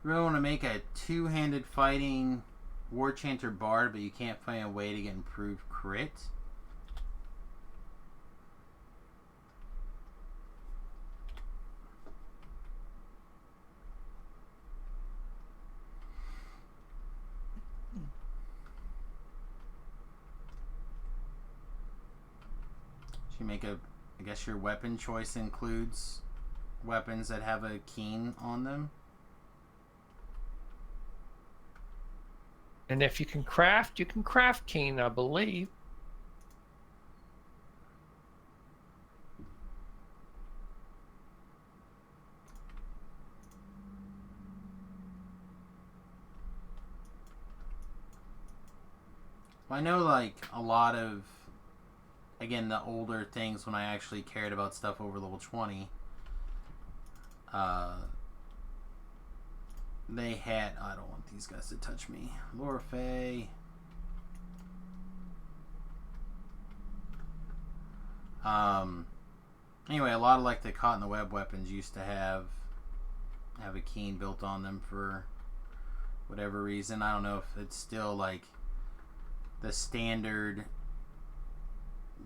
You really want to make a two-handed fighting War Chanter Bard, but you can't find a way to get improved crit? Should you make a... I guess your weapon choice includes weapons that have a keen on them? And if you can craft keen, I believe. Well, I know, like, a lot of, again, the older things when I actually cared about stuff over level 20, they had... I don't want these guys to touch me. Laura Faye. Anyway, a lot of, like, the caught in the web weapons used to have a keen built on them for whatever reason. I don't know if it's still, like, the standard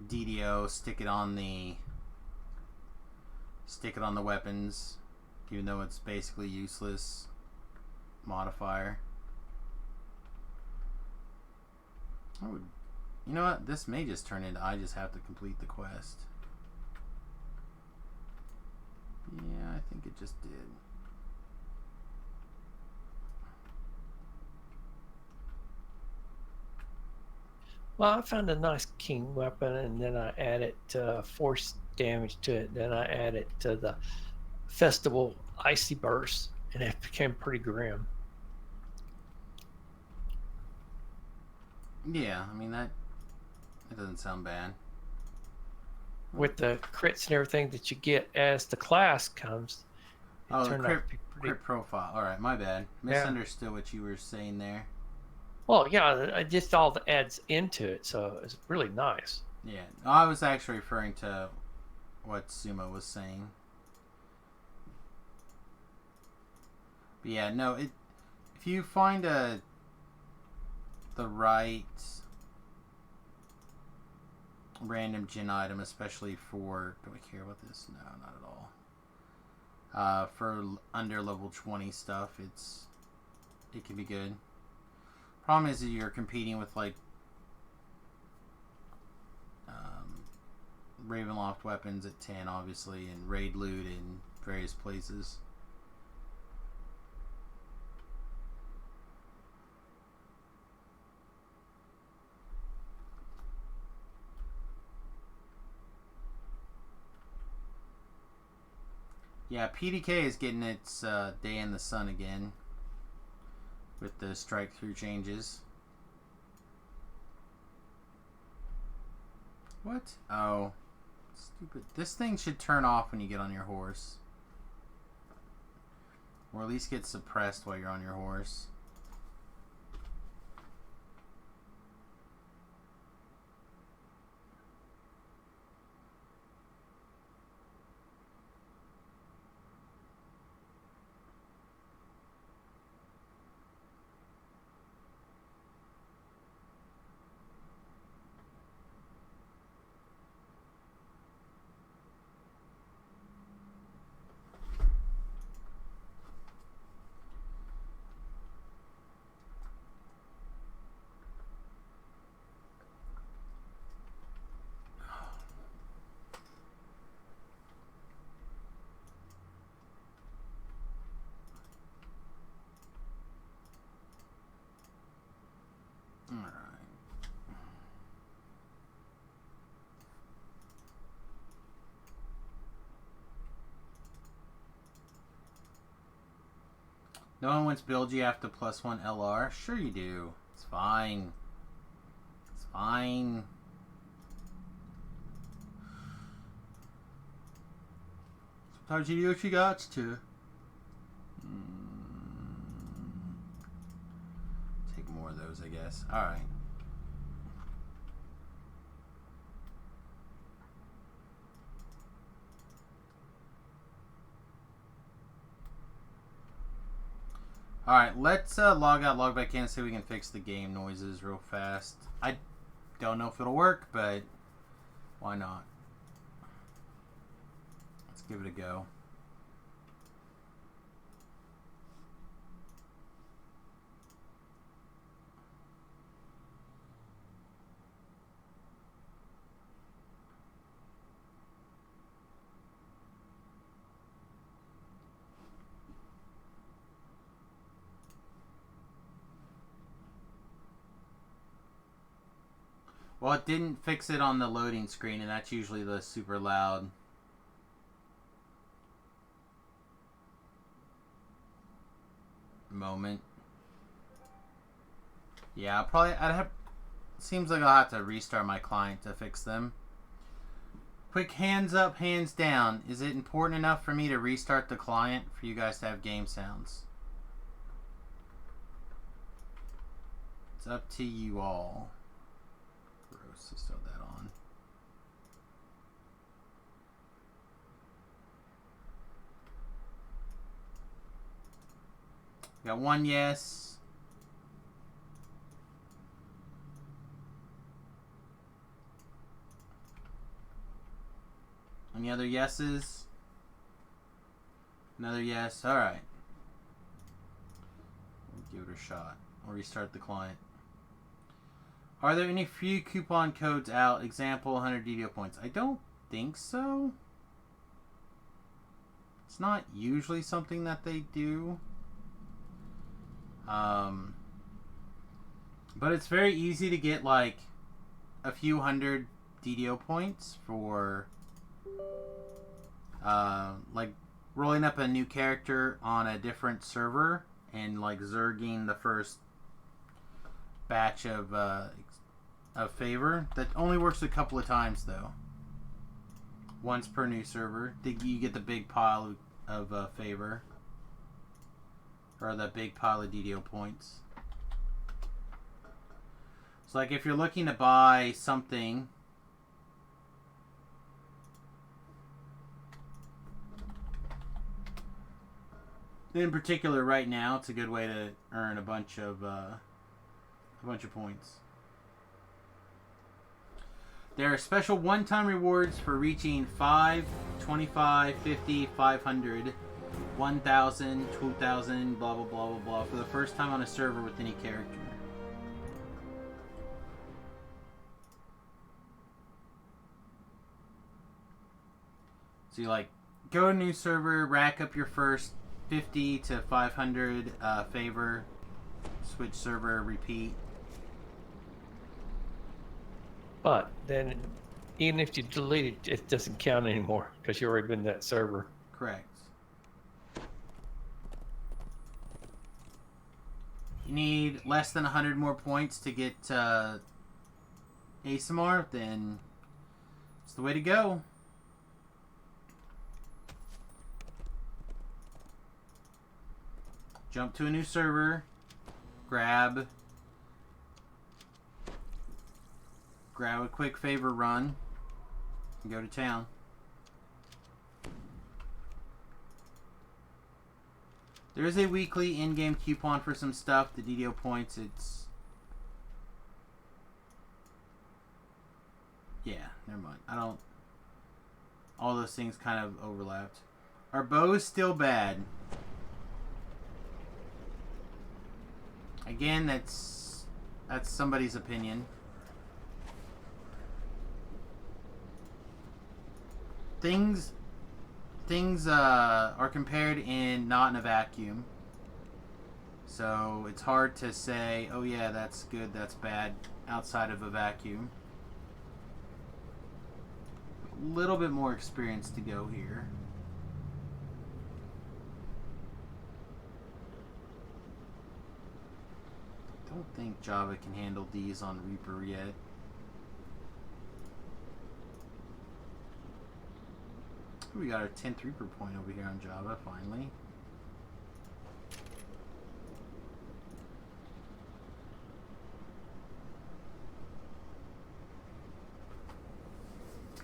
DDO, stick it on the weapons, even though it's basically useless modifier. I would, you know what? This may just turn into I just have to complete the quest. Yeah, I think it just did. Well, I found a nice king weapon, and then I added force damage to it. Then I added to the festival icy burst, and it became pretty grim. Yeah, I mean that doesn't sound bad. With the crits and everything that you get as the class comes, it Oh, the turned crit, out to be pretty. crit profile. All right, my bad. Yeah. Misunderstood what you were saying there. Well, yeah, I just all the adds into it, so it's really nice. Yeah, I was actually referring to what Sumo was saying. But yeah, no, if you find the right random gen item, especially for, do I care about this? No, not at all. For under level 20 stuff, it can be good. Problem is that you're competing with like Ravenloft weapons at 10, obviously, and raid loot in various places. Yeah, PDK is getting its day in the sun again with the strike through changes. What? Oh, stupid. This thing should turn off when you get on your horse. Or at least get suppressed while you're on your horse. Alright. No one wants build you have to +1 LR? Sure you do. It's fine. It's fine. Sometimes you do what you got to. Take more of those, I guess. Alright. Alright, let's log out, log back in, so we can fix the game noises real fast. I don't know if it'll work, but why not? Let's give it a go. Well, it didn't fix it on the loading screen, and that's usually the super loud. Moment. Yeah, I'd have. Seems like I'll have to restart my client to fix them. Quick hands up, hands down. Is it important enough for me to restart the client for you guys to have game sounds? It's up to you all. Gross, I still have that on. Got one yes. Any other yeses? Another yes. Alright. We'll give it a shot. I'll restart the client. Are there any free coupon codes out? Example, 100 DDO points. I don't think so. It's not usually something that they do. But it's very easy to get like a few hundred DDO points for like rolling up a new character on a different server and like zerging the first batch of favor. That only works a couple of times though. Once per new server, you get the big pile of favor, or the big pile of DDO points. So like if you're looking to buy something, in particular right now, it's a good way to earn a bunch of points. There are special one-time rewards for reaching 5, 25, 50, 500, 1,000, 2,000, blah, blah, blah, blah, blah, for the first time on a server with any character. So you like, go to a new server, rack up your first 50 to 500 favor, switch server, repeat. But then, even if you delete it, it doesn't count anymore because you've already been in that server. Correct. You need less than 100 more points to get ASMR, then it's the way to go. Jump to a new server, grab a quick favor run, and go to town. There is a weekly in-game coupon for some stuff. The DDO points, it's... Yeah, never mind. I don't... All those things kind of overlapped. Are bows still bad? Again, that's somebody's opinion. Things are compared not in a vacuum. So it's hard to say, oh yeah, that's good, that's bad, outside of a vacuum. A little bit more experience to go here. I don't think Java can handle these on Reaper yet. We got our 10th Reaper point over here on Java, finally.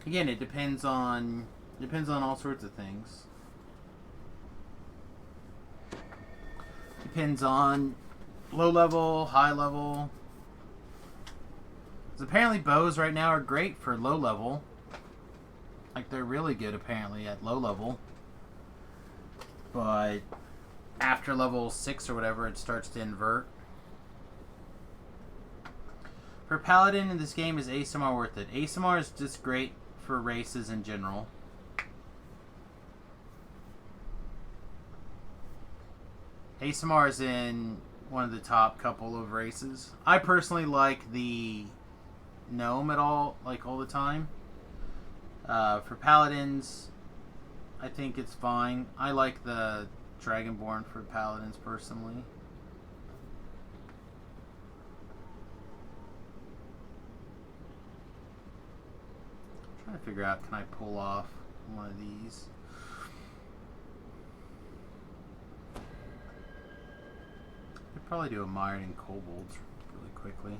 Again, it depends on all sorts of things. Depends on low level, high level. Because apparently bows right now are great for low level. Like, they're really good, apparently, at low level. But after level 6 or whatever, it starts to invert. For Paladin in this game, is ASMR worth it? ASMR is just great for races in general. ASMR is in one of the top couple of races. I personally like the gnome all the time. For Paladins, I think it's fine. I like the Dragonborn for Paladins personally. I'm trying to figure out, can I pull off one of these? I could probably do a Myron and Kobolds really quickly.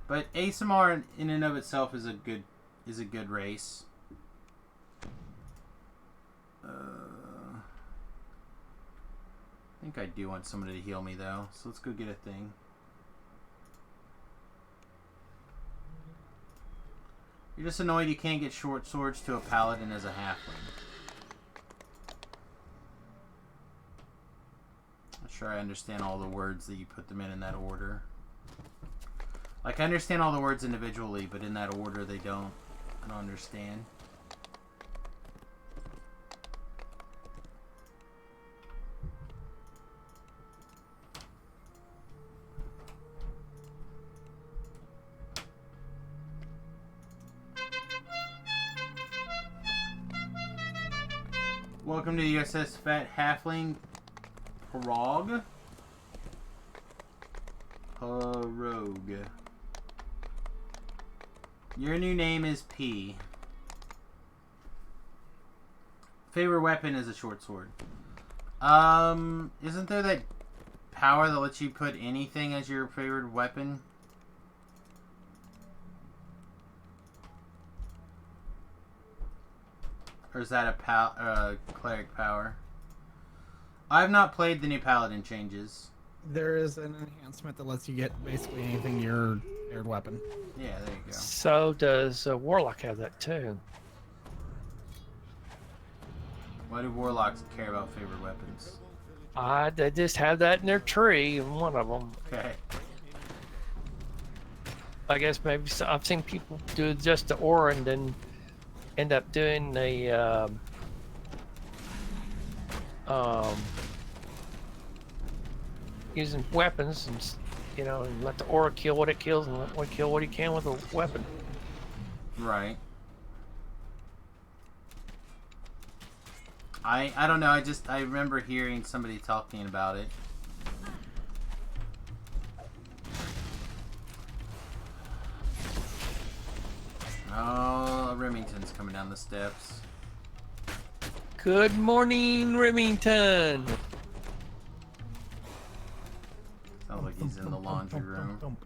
But ASMR in and of itself is a good race. I think I do want somebody to heal me though, so let's go get a thing. You're just annoyed you can't get short swords to a paladin as a halfling. Not sure I understand all the words that you put them in that order. Like, I understand all the words individually, but in that order they don't. I don't understand. Welcome to the USS Fat Halfling Prague. Rogue. Your new name is P. Favorite weapon is a short sword. Isn't there that power that lets you put anything as your favorite weapon? Or is that a cleric power? I've not played the new paladin changes. There is an enhancement that lets you get basically anything your favorite weapon. Yeah, there you go. So does Warlock have that too? Why do warlocks care about favorite weapons? They just have that in their tree, in one of them. Okay. I guess maybe I've seen people do just the aura and then end up doing the using weapons and and let the aura kill what it kills and let one kill what he can with a weapon. Right. I don't know. I remember hearing somebody talking about it. Oh, Remington's coming down the steps. Good morning, Remington. Sounds like he's in the laundry room.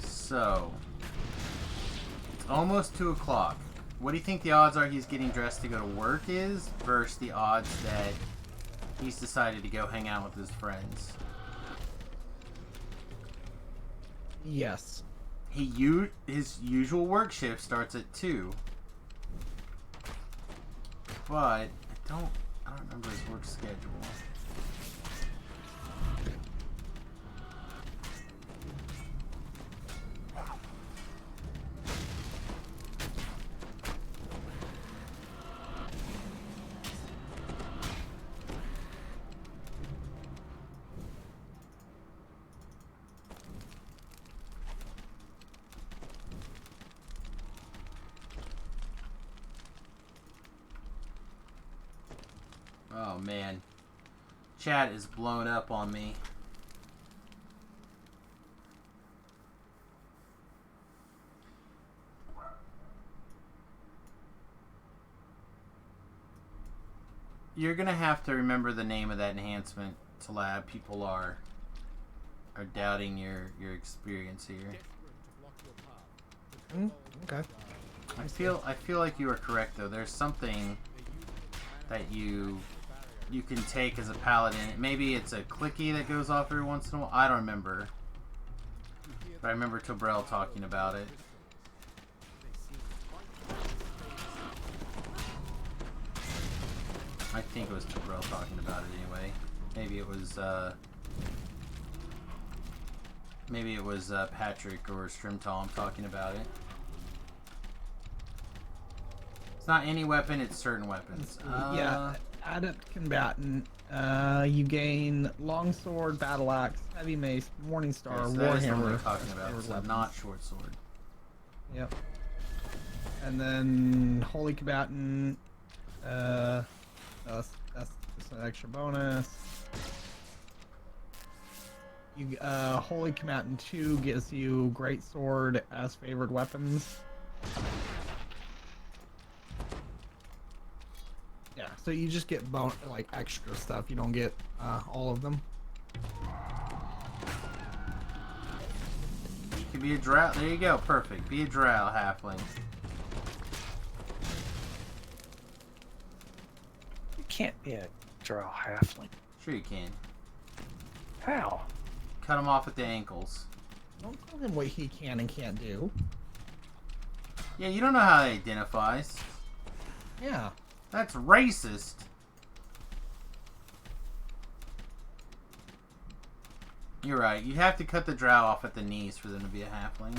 So, it's almost 2 o'clock. What do you think the odds are he's getting dressed to go to work is versus the odds that he's decided to go hang out with his friends? Yes. His usual work shift starts at 2. But I don't remember his work schedule. Oh man, chat is blown up on me. You're gonna have to remember the name of that enhancement to lab. People are doubting your experience here. Okay. I feel like you are correct though. There's something that you can take as a paladin. Maybe it's a clicky that goes off every once in a while. I don't remember. But I remember Tobrel talking about it. I think it was Tobrel talking about it anyway. Maybe it was Patrick or Strimtalm talking about it. It's not any weapon, it's certain weapons. Yeah, adept combatant. You gain longsword, battle axe, heavy mace, morning star, Okay, so that is what we're warhammer. talking about, so not short sword. Yep. And then holy combatant. That's just an extra bonus. You Holy Combatant 2 gives you Great Sword as favored weapons. Yeah, so you just get like extra stuff. You don't get all of them. You can be a drow. There you go. Perfect. Be a drow halfling. You can't be a drow halfling. Sure you can. How? Cut him off at the ankles. Don't tell him what he can and can't do. Yeah, you don't know how he identifies. Yeah. That's racist. You're right. You have to cut the drow off at the knees for them to be a halfling.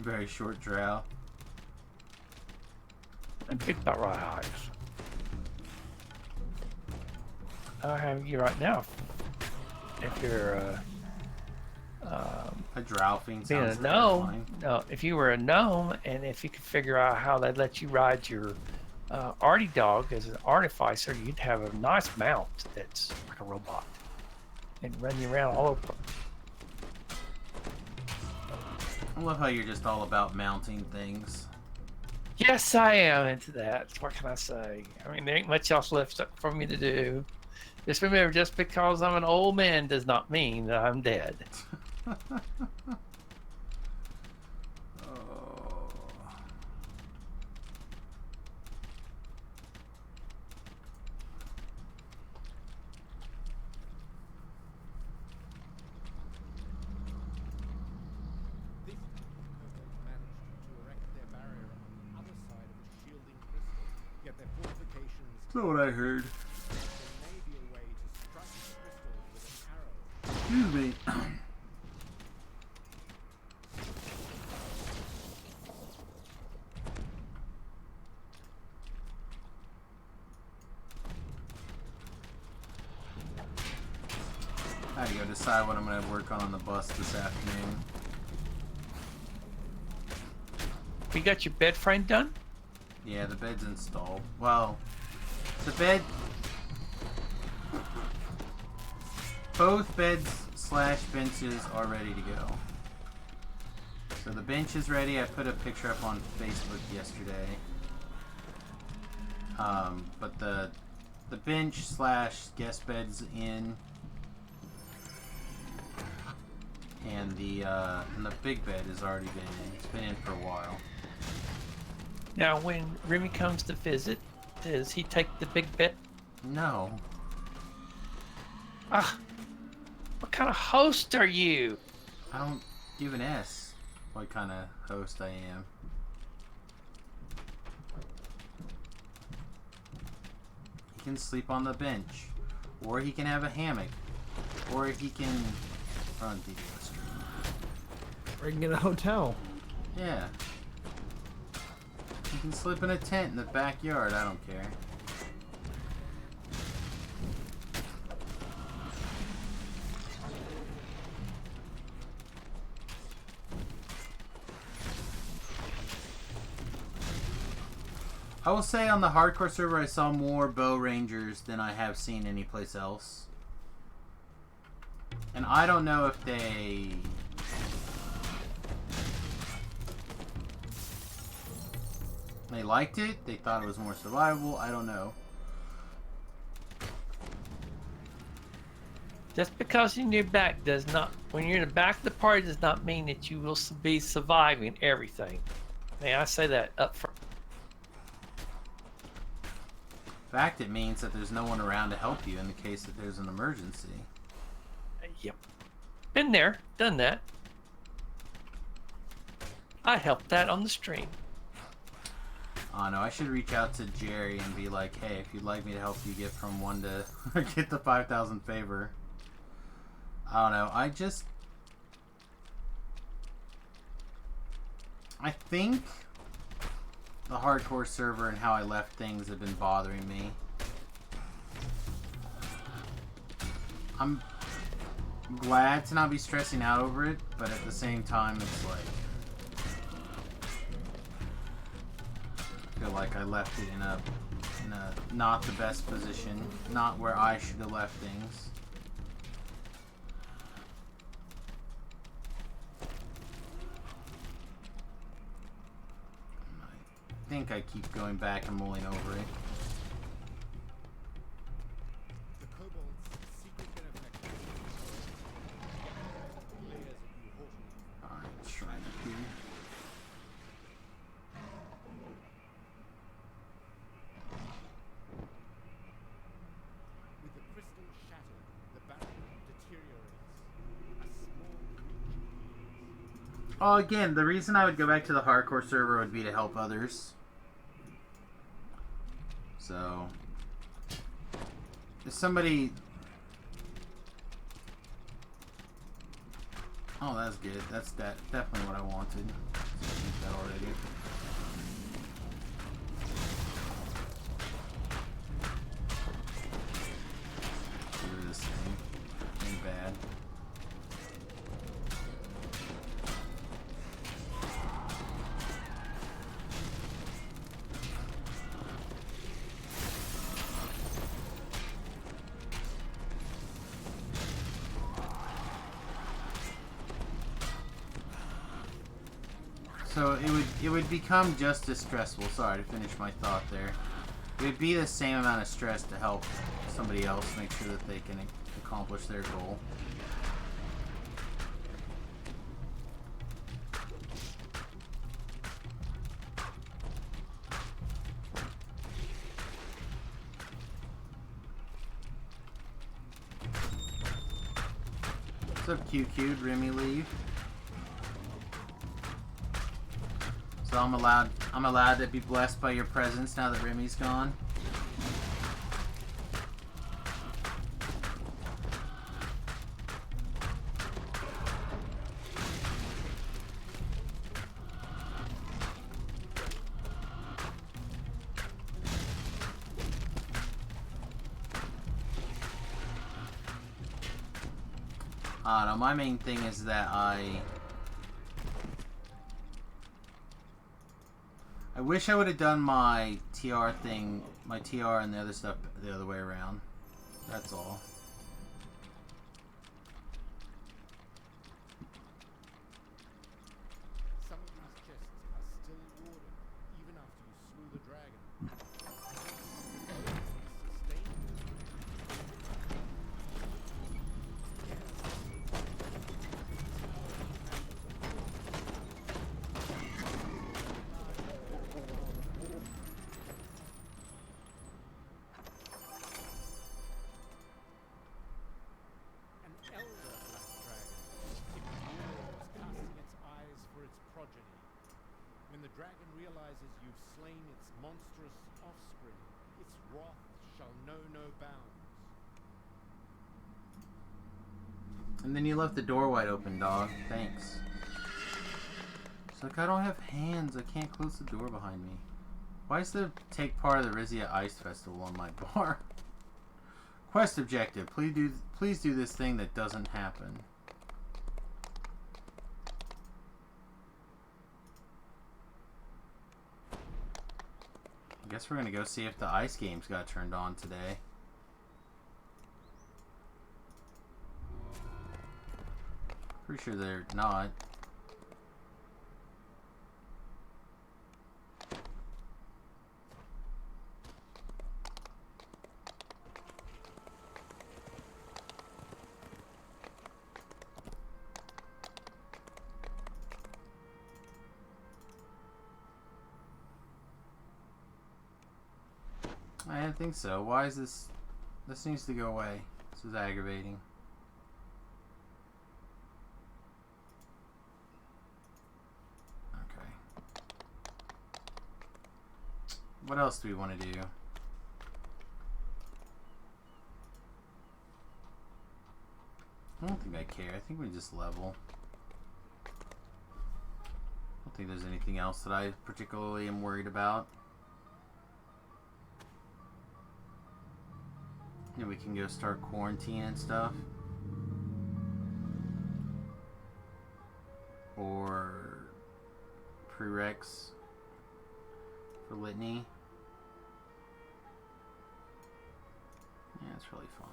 Very short drow. And big about right eyes. I have you right now. If you're A drow fiend being sounds a gnome, terrifying. no, if you were a gnome, and if you could figure out how they'd let you ride your arty dog as an artificer, you'd have a nice mount that's like a robot and run you around all over. I love how you're just all about mounting things. Yes, I am into that. What can I say? I mean, there ain't much else left for me to do. Just remember, just because I'm an old man does not mean that I'm dead. Oh. This managed to erect their barrier on the other side of a shielding crystal, yet their fortifications That's not what I heard. there may be a way to strike the crystal with an arrow. Excuse me. I gotta go decide what I'm gonna work on the bus this afternoon. You got your bed frame done? Yeah, the bed's installed. Well, the bed... Both beds slash benches are ready to go. So the bench is ready. I put a picture up on Facebook yesterday. But the bench slash guest bed's in. And the big bed has already been in. It's been in for a while. Now, when Remy comes to visit, does he take the big bed? No. Ah, what kind of host are you? I don't give an S what kind of host I am. He can sleep on the bench. Or he can have a hammock. Or he can run video stream. Or you can get a hotel. Yeah. You can sleep in a tent in the backyard. I don't care. I will say on the hardcore server I saw more bow rangers than I have seen anyplace else. And I don't know if they... They liked it, they thought it was more survivable, I don't know. Just because you're in your back does not, when you're in the back of the party, does not mean that you will be surviving everything. May I say that up front? In fact, it means that there's no one around to help you in the case that there's an emergency. Yep. Been there, done that. I helped that on the stream. Oh no, I should reach out to Jerry and be like, hey, if you'd like me to help you get from 1 to get the 5,000 favor. I don't know, I think the hardcore server and how I left things have been bothering me. I'm glad to not be stressing out over it, but at the same time, it's like... I feel like I left it in in a not the best position, not where I should have left things. I think I keep going back and mulling over it. The kobold's secret benefactor. Layers of new horsemen. Alright, shrine up here. With the crystal shattered, the barrier deteriorates. A small creature appears. Oh, again, the reason I would go back to the hardcore server would be to help others. So, if somebody... Oh, that's good. That's definitely what I wanted. So I think that already. Get rid of this thing. Ain't bad. So it would become just as stressful. Sorry to finish my thought there. It would be the same amount of stress to help somebody else make sure that they can accomplish their goal. What's up, QQ? Remy leave. So I'm allowed to be blessed by your presence now that Remy's gone. I don't know, my main thing is that I wish I would have done my TR thing, my TR and the other stuff the other way around. That's all. Some of these chests are still warded, even after you slew the dragon. An elder black dragon. It roars, casting its eyes for its progeny. When the dragon realizes you've slain its monstrous offspring, its wrath shall know no bounds. And then you left the door wide open, dog. Thanks. It's like I don't have hands. I can't close the door behind me. Why is there take part of the Rizia Ice Festival on my bar? Quest objective. Please do this thing that doesn't happen. I guess we're gonna go see if the ice games got turned on today. Pretty sure they're not. I didn't think so. Why is this? This needs to go away. This is aggravating. Okay. What else do we want to do? I don't think I care. I think we just level. I don't think there's anything else that I particularly am worried about. And we can go start quarantine and stuff. Or prereqs for Litany. That's really fine.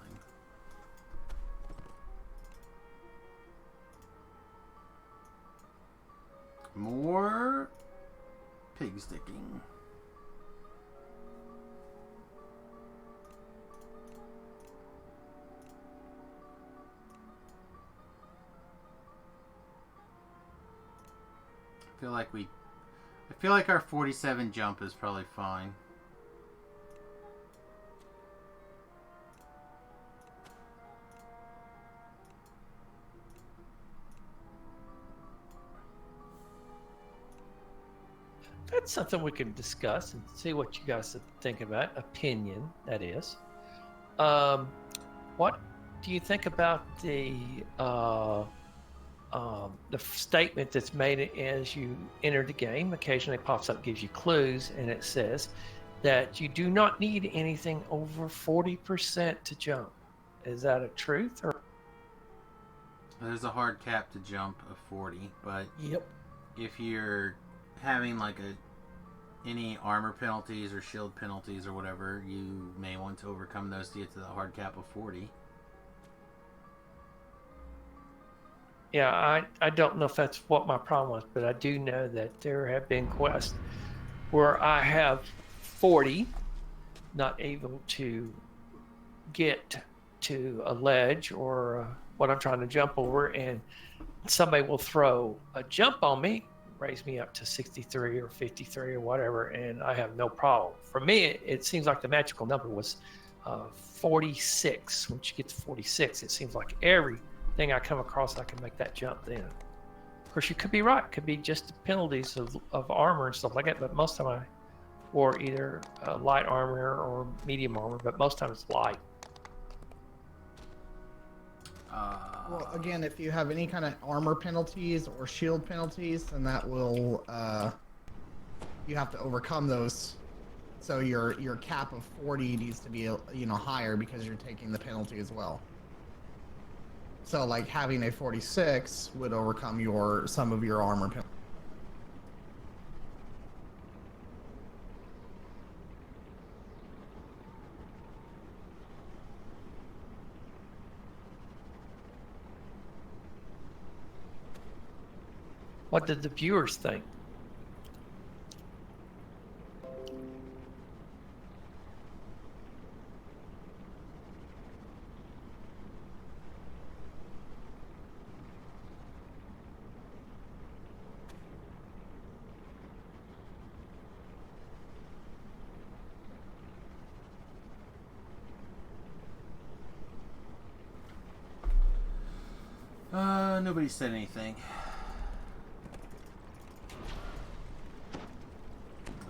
More pig sticking. I feel like our 47 jump is probably fine. That's something we can discuss and see what you guys think about. Opinion, that is. What do you think about the statement that's made as you enter the game? Occasionally pops up, gives you clues, and it says that you do not need anything over 40% to jump. Is that a truth? Or There's a hard cap to jump of 40, but Yep. if you're having like any armor penalties or shield penalties or whatever, you may want to overcome those to get to the hard cap of 40. Yeah, I don't know if that's what my problem was, but I do know that there have been quests where I have 40, not able to get to a ledge or what I'm trying to jump over, and somebody will throw a jump on me, raise me up to 63 or 53 or whatever, and I have no problem. For me, it seems like the magical number was 46. Once you get to 46, it seems like everything I come across, I can make that jump then. Of course, you could be right. It could be just the penalties of armor and stuff like that, but most of the time I wore either light armor or medium armor, but most times it's light. Well, again, if you have any kind of armor penalties or shield penalties, then that will you have to overcome those. So your cap of 40 needs to be higher because you're taking the penalty as well. So like having a 46 would overcome some of your armor penalties. What did the viewers think? Nobody said anything.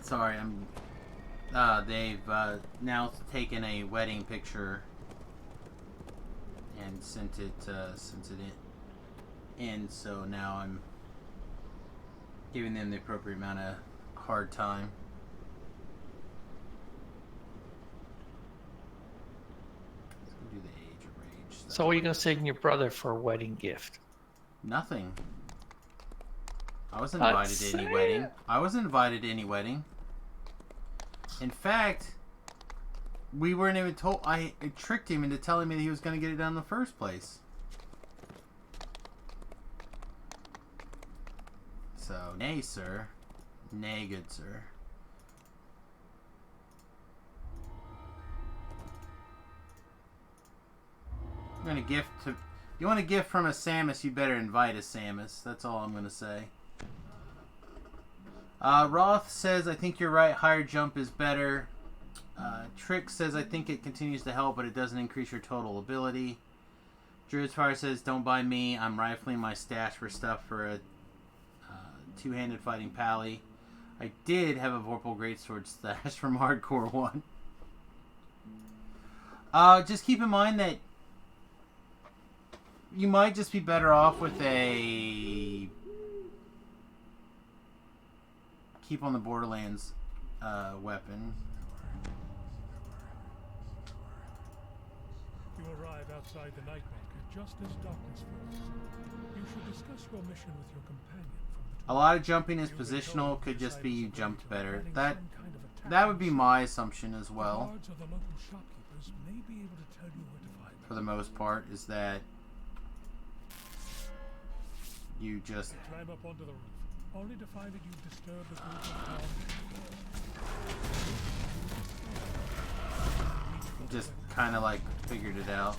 Sorry, they've now taken a wedding picture and sent it in, so now I'm giving them the appropriate amount of hard time. Let's go do the age of rage stuff. So what are you going to send your brother for a wedding gift? Nothing. I wasn't invited to any wedding. I wasn't invited to any wedding. In fact, we weren't even told. I tricked him into telling me that he was going to get it done in the first place. So, nay, sir. Nay, good sir. I'm going to gift to... You want a gift from a Samus, you better invite a Samus. That's all I'm going to say. Roth says, I think you're right. Higher jump is better. Trick says, I think it continues to help, but it doesn't increase your total ability. Druid's Fire says, don't buy me. I'm rifling my stash for stuff for a two-handed fighting pally. I did have a Vorpal Greatsword stash from Hardcore 1. Just keep in mind that you might just be better off with a keep on the Borderlands weapon. You arrive outside the Nightmaker just as darkness falls. You should discuss your mission with your companion from the A lot of jumping is positional. Could just be you jumped better. That would be my assumption as well. guards are the local shopkeepers others may be able to tell you where to find for the most part, is that you just climb up onto the roof, only to find that you've disturbed the group of just kind of like figured it out.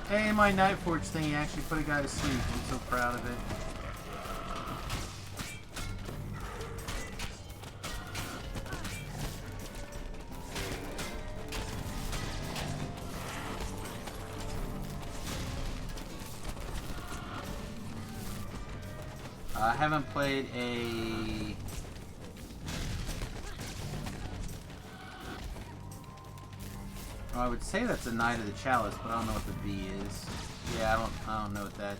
Hey, my Night Forge thing actually put a guy to sleep. I'm so proud of it. I haven't played a... Well, I would say that's a Knight of the Chalice, but I don't know what the V is. Yeah, I don't know what that...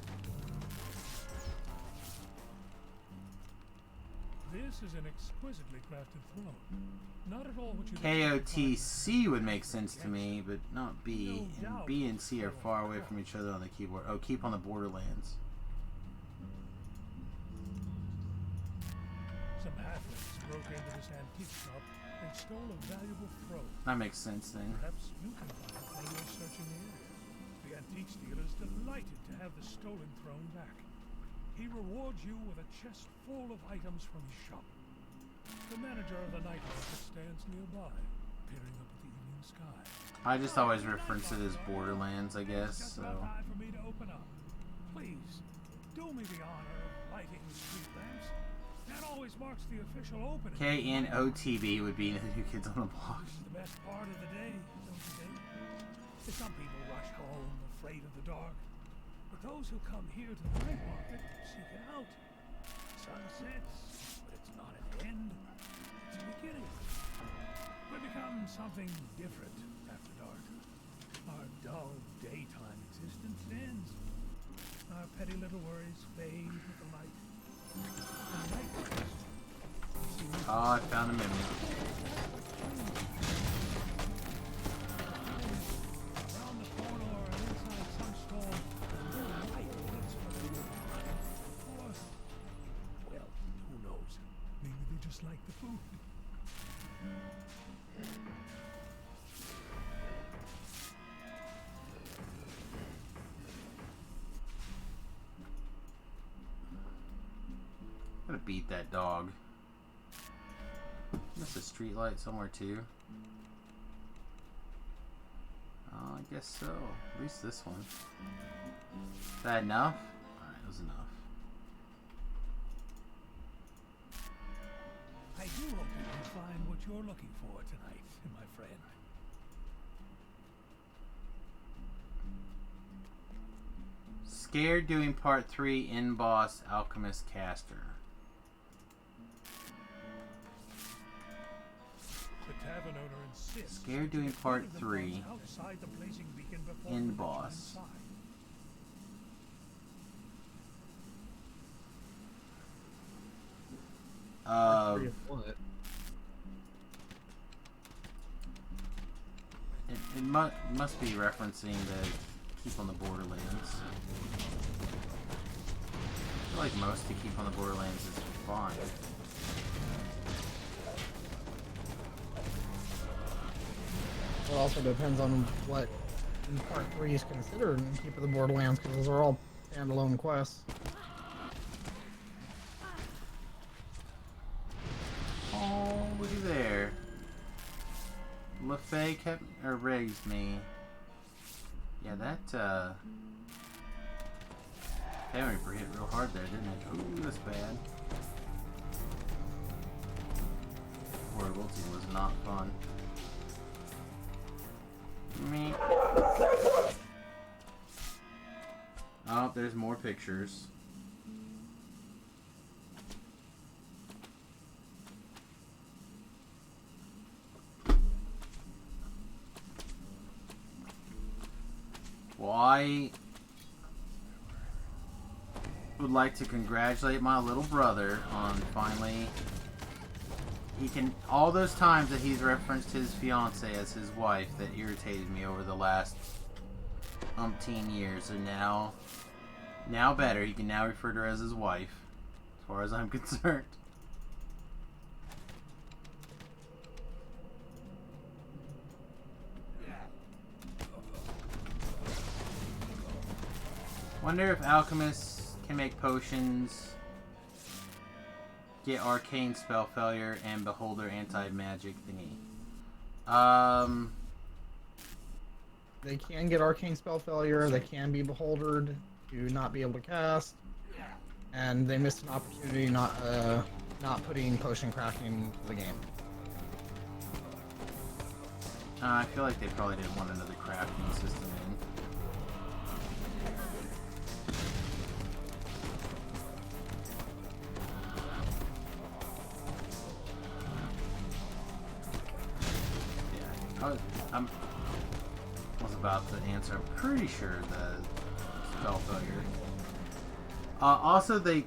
This is an exquisitely crafted throne. Not at all what you KOTC would make sense to me, but not B. And B and C are far away from each other on the keyboard. Oh, keep on the Borderlands. Some halflings broke into this antique shop and stole a valuable throne. That makes sense then. Perhaps you can find it while you're searching the area. The antiques dealer is delighted to have the stolen throne back. He rewards you with a chest full of items from his shop. The manager of the night market stands nearby, peering up at the evening sky. I just always reference it as Borderlands, I guess. Just So about time for me to open up. Please, do me the honor of lighting the street lamps. That always marks the official opening. KNOTB would be the New Kids on the Block. This is the best part of the day, don't you think? Some people rush home afraid of the dark, but those who come here to the night market seek it out. Sun sets, but it's not an end, it's a beginning. We become something different after dark. Our dull daytime existence ends. Our petty little worries fade with the light. And night comes. Oh, I found a memory. Around the corner or inside some store, there's light waits for you. Or, well, who knows? Maybe they just like the food. I'm gonna beat that dog. There's a street light somewhere too. Oh, I guess so. At least this one. Is that enough? Alright, that was enough. I do hope you can find what you're looking for tonight, my friend. Scared doing part 3 in boss Alchemist Caster. The tavern owner insists. Scared doing part 3 outside the blazing beacon before in we return boss. inside. Three of what? It must be referencing the Keep on the Borderlands. I feel like most to Keep on the Borderlands is fine. It also depends on what in part 3 is considered in Keep of the Borderlands, because those are all standalone quests. Oh, looky there. LaFay kept or raised me. Yeah, that Family Reaper hit real hard there, didn't it? Ooh, that's bad. Portability was not fun. Me. Oh, there's more pictures. Well, I would like to congratulate my little brother on finally... He can... All those times that he's referenced his fiance as his wife that irritated me over the last umpteen years are now better. He can now refer to her as his wife, as far as I'm concerned. Wonder if alchemists can make potions, get arcane spell failure, and beholder anti-magic thingy. They can get arcane spell failure. They can be beholdered to not be able to cast, and they missed an opportunity not putting potion crafting into the game. I feel like they probably didn't want another crafting system in. Yeah, I was about to answer. I'm pretty sure the spell failure. Also, they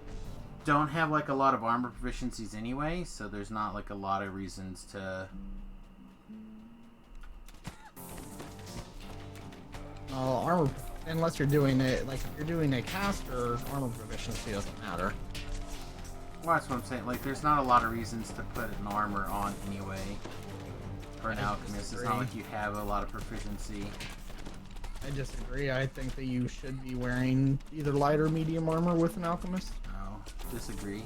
don't have like a lot of armor proficiencies anyway, so there's not like a lot of reasons to. Armor, unless you're doing it like if you're doing a caster, armor proficiency doesn't matter. Well, that's what I'm saying. Like, there's not a lot of reasons to put an armor on anyway. For an alchemist, it's not like you have a lot of proficiency. I disagree. I think that you should be wearing either light or medium armor with an alchemist. No, disagree.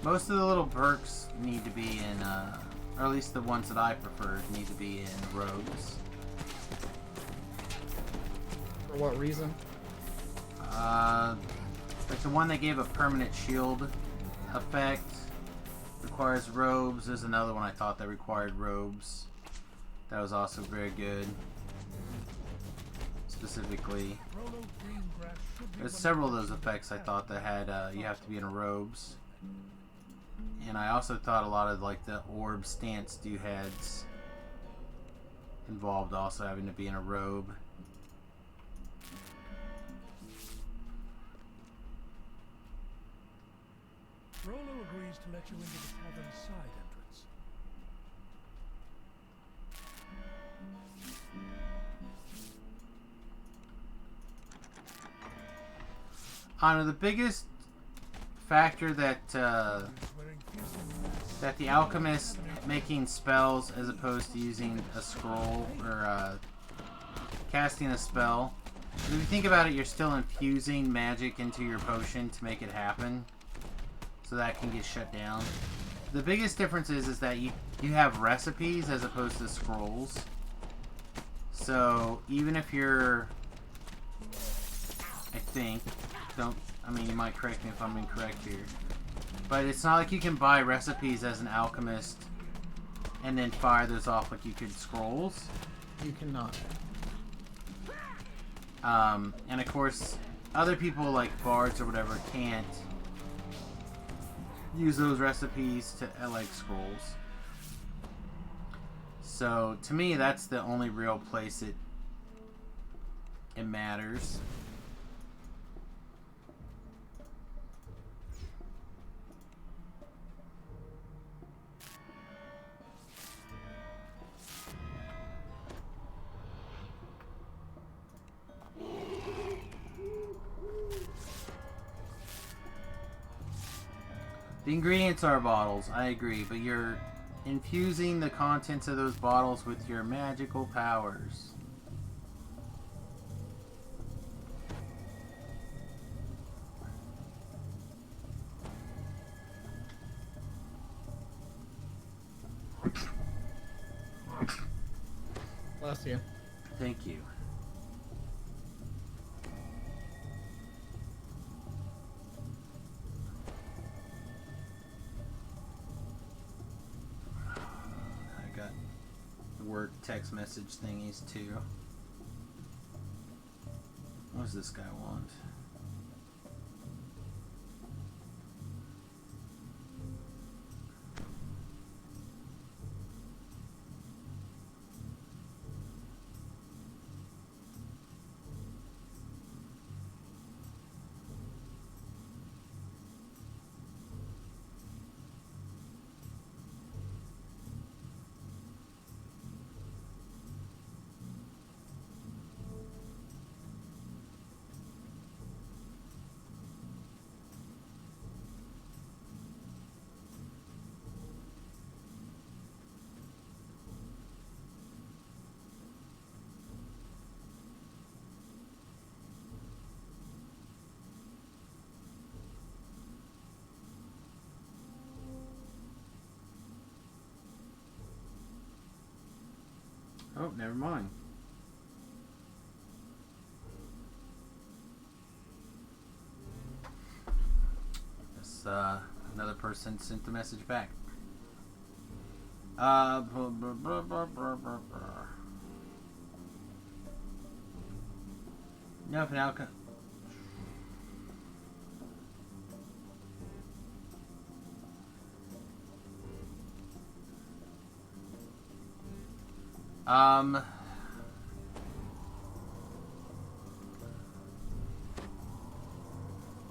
Most of the little perks need to be in, or at least the ones that I prefer, need to be in robes. For what reason? Like the one that gave a permanent shield effect requires robes. There's another one I thought that required robes. That was also very good. Specifically, there's several of those effects I thought that had you have to be in robes. And I also thought a lot of like the orb stance doohads involved also having to be in a robe. Rolo agrees to let you into the tavern's side entrance. The biggest factor that that the alchemist making spells as opposed to using a scroll or casting a spell. If you think about it, you're still infusing magic into your potion to make it happen, so that can get shut down. The biggest difference is that you have recipes as opposed to scrolls. So even if you're, I think, you might correct me if I'm incorrect here, but it's not like you can buy recipes as an alchemist and then fire those off like you could scrolls. You cannot. And of course, other people like bards or whatever can't use those recipes to like scrolls. So to me, that's the only real place it matters. The ingredients are bottles, I agree, but you're infusing the contents of those bottles with your magical powers. Bless you. Thank you. I got work text message thingies too. What does this guy want? Oh, never mind. This, another person sent the message back. Blah, blah, blah, blah, blah, blah, blah. No, for now.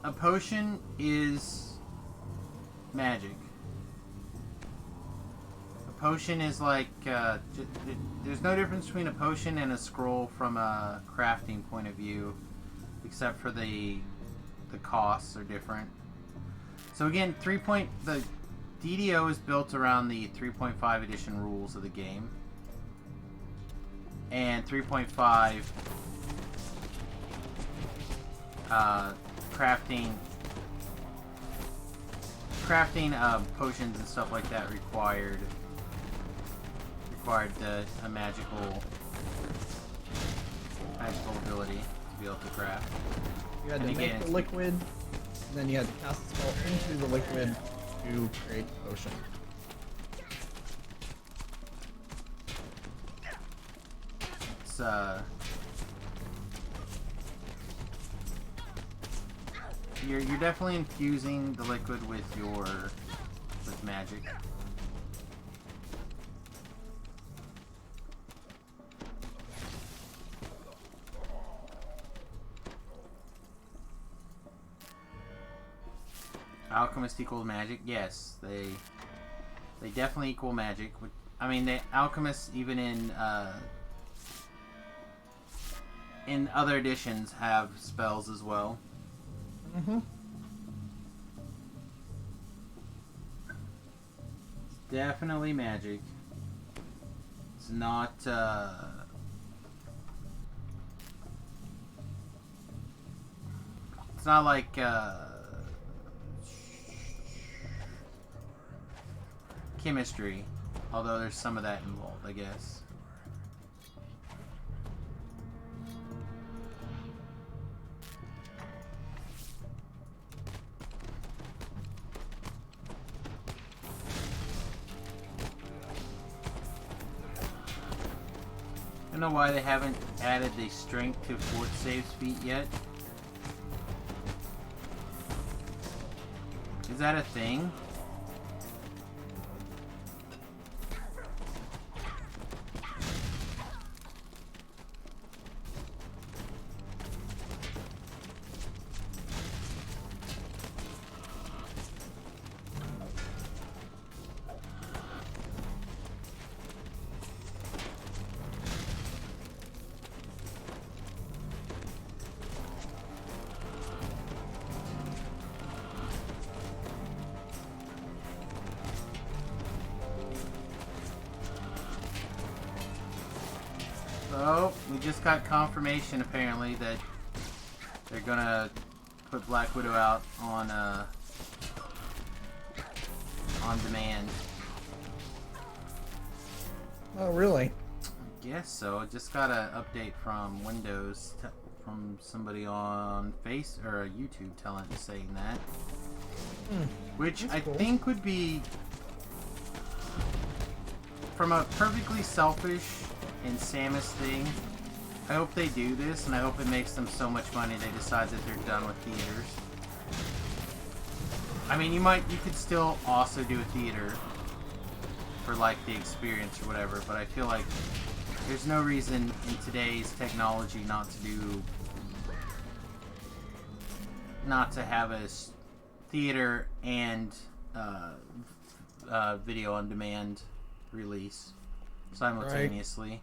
A potion is magic. A potion is like, there's no difference between a potion and a scroll from a crafting point of view, except for the costs are different. So again, the DDO is built around the 3.5 edition rules of the game. And 3.5 crafting potions and stuff like that required a magical ability to be able to craft. You had to make the liquid, and then you had to cast the spell into the liquid to create the potion. It's you're definitely infusing the liquid with magic. Alchemist equal magic? Yes, they definitely equal magic. I mean, the alchemists even in other editions have spells as well. Mm-hmm. It's definitely magic. It's not it's not like chemistry, although there's some of that involved, I guess. I don't know why they haven't added the strength to fort saves feat yet. Is that a thing? So, we just got confirmation apparently that they're gonna put Black Widow out on demand. Oh, really? I guess so. I just got an update from Windows from somebody on YouTube saying that. Which I think would be, from a perfectly selfish and Samus thing, I hope they do this, and I hope it makes them so much money they decide that they're done with theaters. I mean, you could still also do a theater for like the experience or whatever, but I feel like there's no reason in today's technology not to have a theater and video on demand release simultaneously. Right.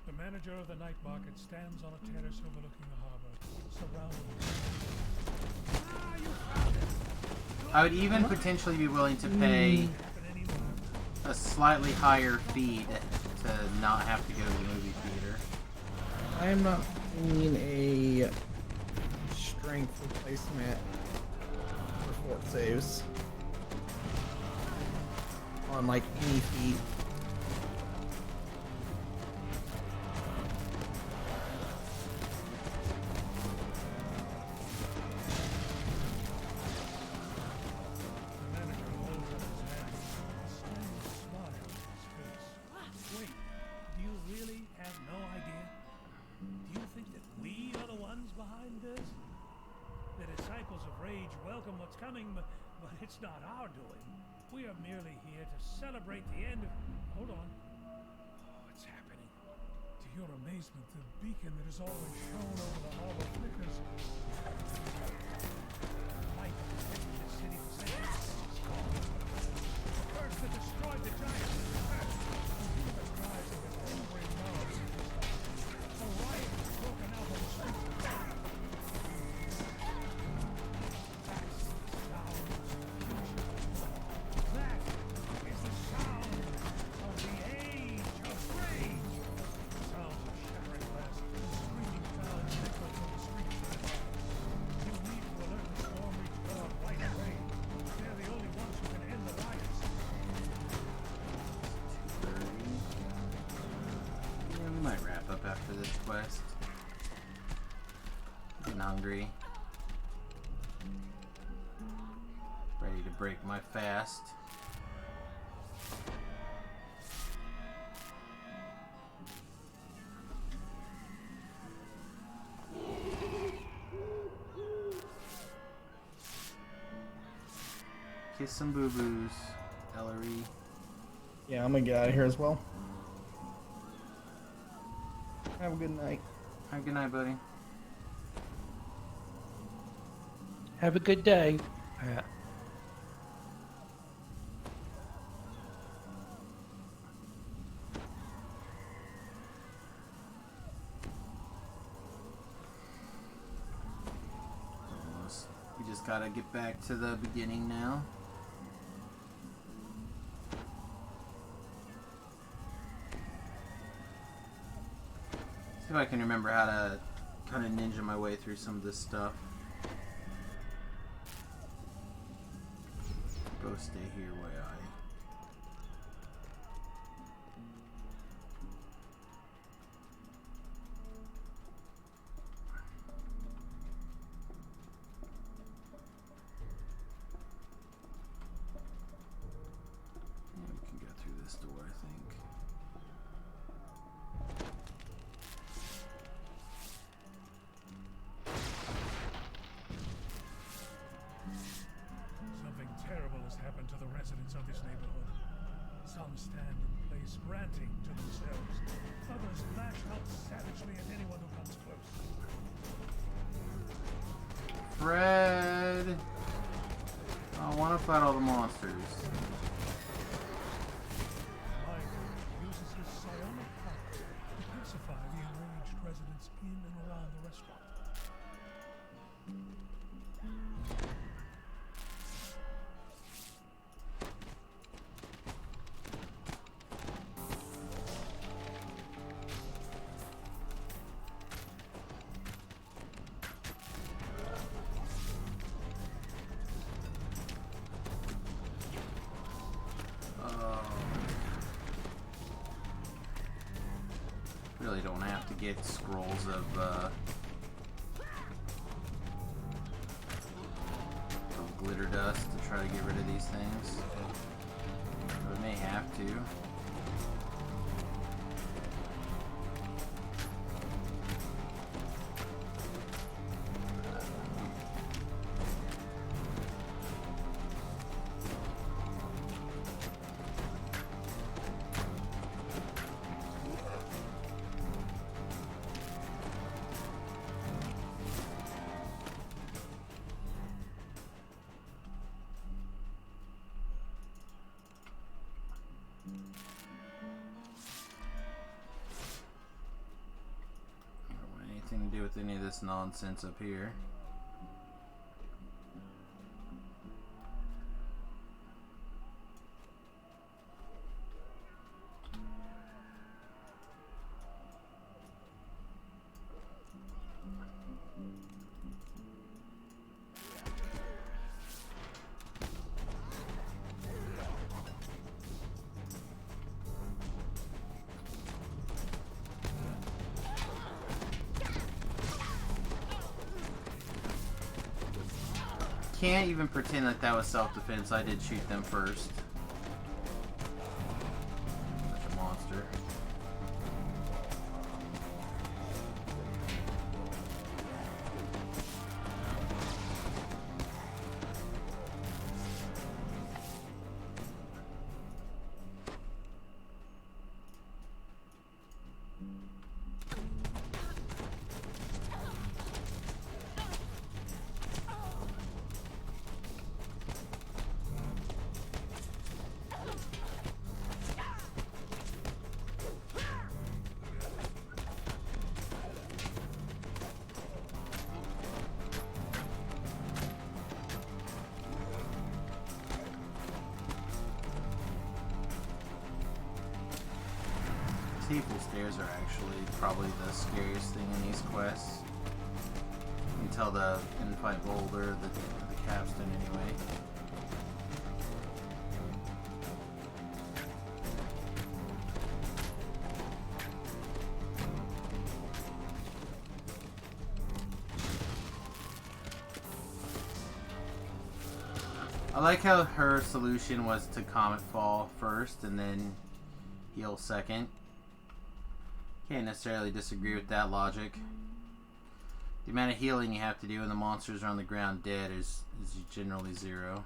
The manager of the night market stands on a terrace overlooking the harbor, surrounded. I would even potentially be willing to pay a slightly higher fee to not have to go to the movie theater. I am not seeing a strength replacement for fort saves on like any feat. rage welcome what's coming, but it's not our doing. We are merely here to celebrate the end of... Hold on. Oh, it's happening. To your amazement, the beacon that has always shone over the harbor flickers. The light that protected the city for centuries is gone. The curse that destroyed the giants is cursed. The cries of an angry mob. A riot has broken out on the streets of Paris. That is the sound of the age of rage. Sounds of shattering glass and screaming crowds echo from the streets of the city. You need to alert the Storm Reach Guard right away. They're the only ones who can end the riots. Yeah, we might wrap up after this quest. Getting hungry. Ready to break my fast. Kiss some boo-boos, Ellery. Yeah, I'm gonna get out of here as well. Have a good night. Have a good night, buddy. Have a good day. Pat. We just gotta get back to the beginning now. See if I can remember how to kind of ninja my way through some of this stuff. Go stay here where I... Yeah, we can go through this door, I think. Something terrible has happened to the residents of this neighborhood. Some stand in place ranting to themselves. Others lash out savagely at anyone who comes close. Fred! I want to fight all the monsters. Mike uses his psionic power to pacify the enraged residents in and around the restaurant. Really don't have to get scrolls of glitter dust to try to get rid of these things. But may have to. I don't want anything to do with any of this nonsense up here. Can't even pretend that that was self-defense. I did shoot them first. Such a monster. table stairs are actually probably the scariest thing in these quests. Until the infight boulder, the capstone anyway. I like how her solution was to Comet Fall first and then heal second. Can't necessarily disagree with that logic. The amount of healing you have to do when the monsters are on the ground dead is generally zero.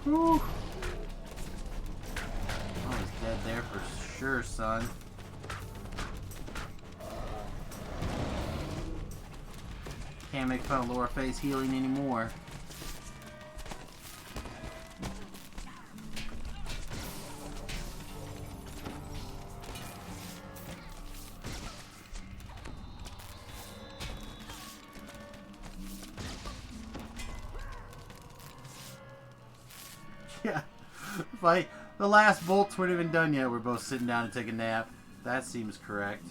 Whew. I was dead there for sure, son. Can't make fun of lower phase healing anymore. Yeah, the last bolts weren't even done yet. We're both sitting down to take a nap. That seems correct.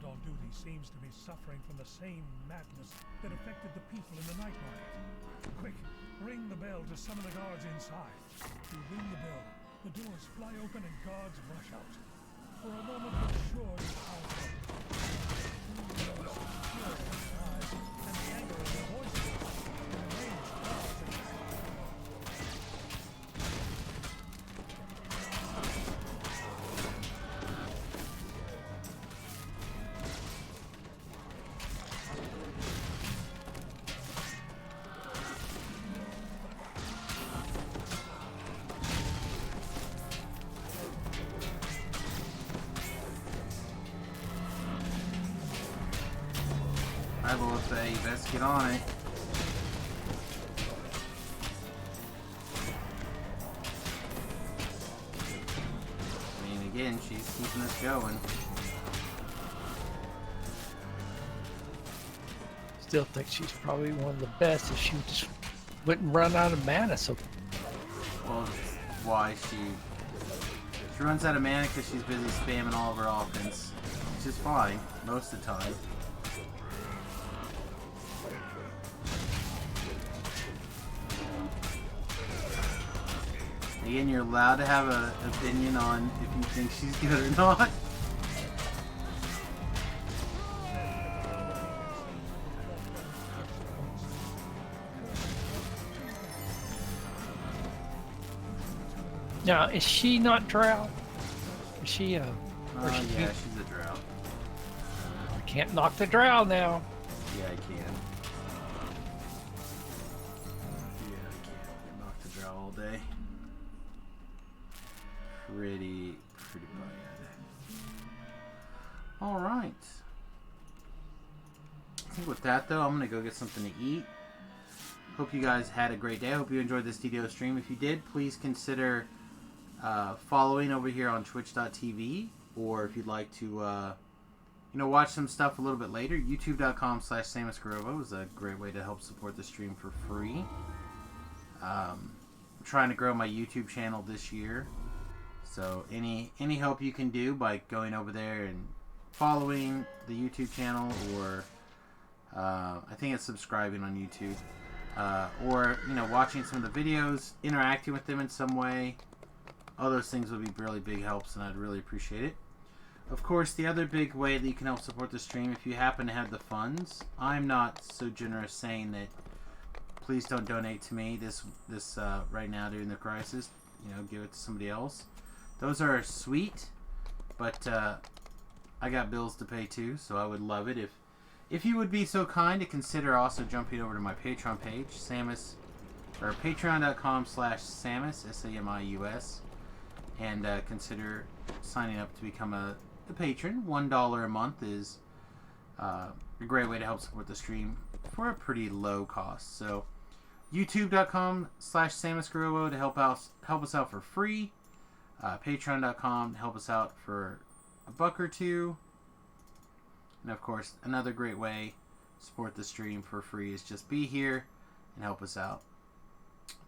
On duty seems to be suffering from the same madness that affected the people in the night market. Quick, ring the bell to summon the guards inside. You ring the bell, the doors fly open and guards rush out. For a moment you're sure you're powerful. And the anger in their voices. And the rage guards attack. I will say, you best get on it. I mean, again, she's keeping us going. Still think she's probably one of the best if she just wouldn't run out of mana. So, Well, that's why she runs out of mana because she's busy spamming all of her offense, which is fine most of the time. Again, you're allowed to have an opinion on if you think she's good or not. now is she not drow? Is she Yeah, she's a drow. I can't knock the drow now. Yeah, I can. Yeah, I can knock the drow all day. Pretty bad. Alright. I think with that though, I'm gonna go get something to eat. Hope you guys had a great day. I hope you enjoyed this DDO stream. If you did, please consider following over here on twitch.tv, or if you'd like to watch some stuff a little bit later, youtube.com/SamusGarovo is a great way to help support the stream for free. I'm trying to grow my YouTube channel this year. So any help you can do by going over there and following the YouTube channel, or I think it's subscribing on YouTube, or watching some of the videos, interacting with them in some way, all those things would be really big helps, and I'd really appreciate it. Of course, the other big way that you can help support the stream, if you happen to have the funds, I'm not so generous saying that please don't donate to me this right now during the crisis. Give it to somebody else. Those are sweet, but I got bills to pay too, so I would love it if you would be so kind to consider also jumping over to my Patreon page, Samus, or patreon.com/Samus, Samius. and consider signing up to become a patron. $1 a month is a great way to help support the stream for a pretty low cost. So youtube.com/SamusGuerrillo to help us out for free. Patreon.com to help us out for $1 or $2. And of course, another great way to support the stream for free is just be here and help us out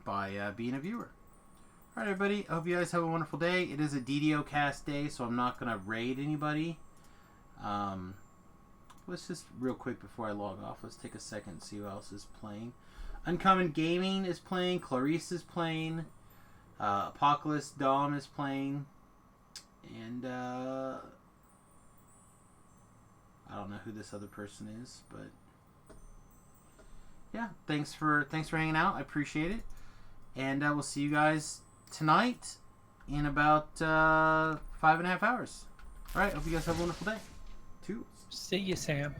by being a viewer. Alright, everybody. I hope you guys have a wonderful day. It is a DDO cast day, so I'm not going to raid anybody. Let's just, real quick before I log off, let's take a second and see who else is playing. Uncommon Gaming is playing. Clarice is playing. Apocalypse Dom is playing. And, I don't know who this other person is, but yeah, thanks for hanging out. I appreciate it. And we'll see you guys tonight in about 5.5 hours. All right, hope you guys have a wonderful day. Toodles. See you, Sam.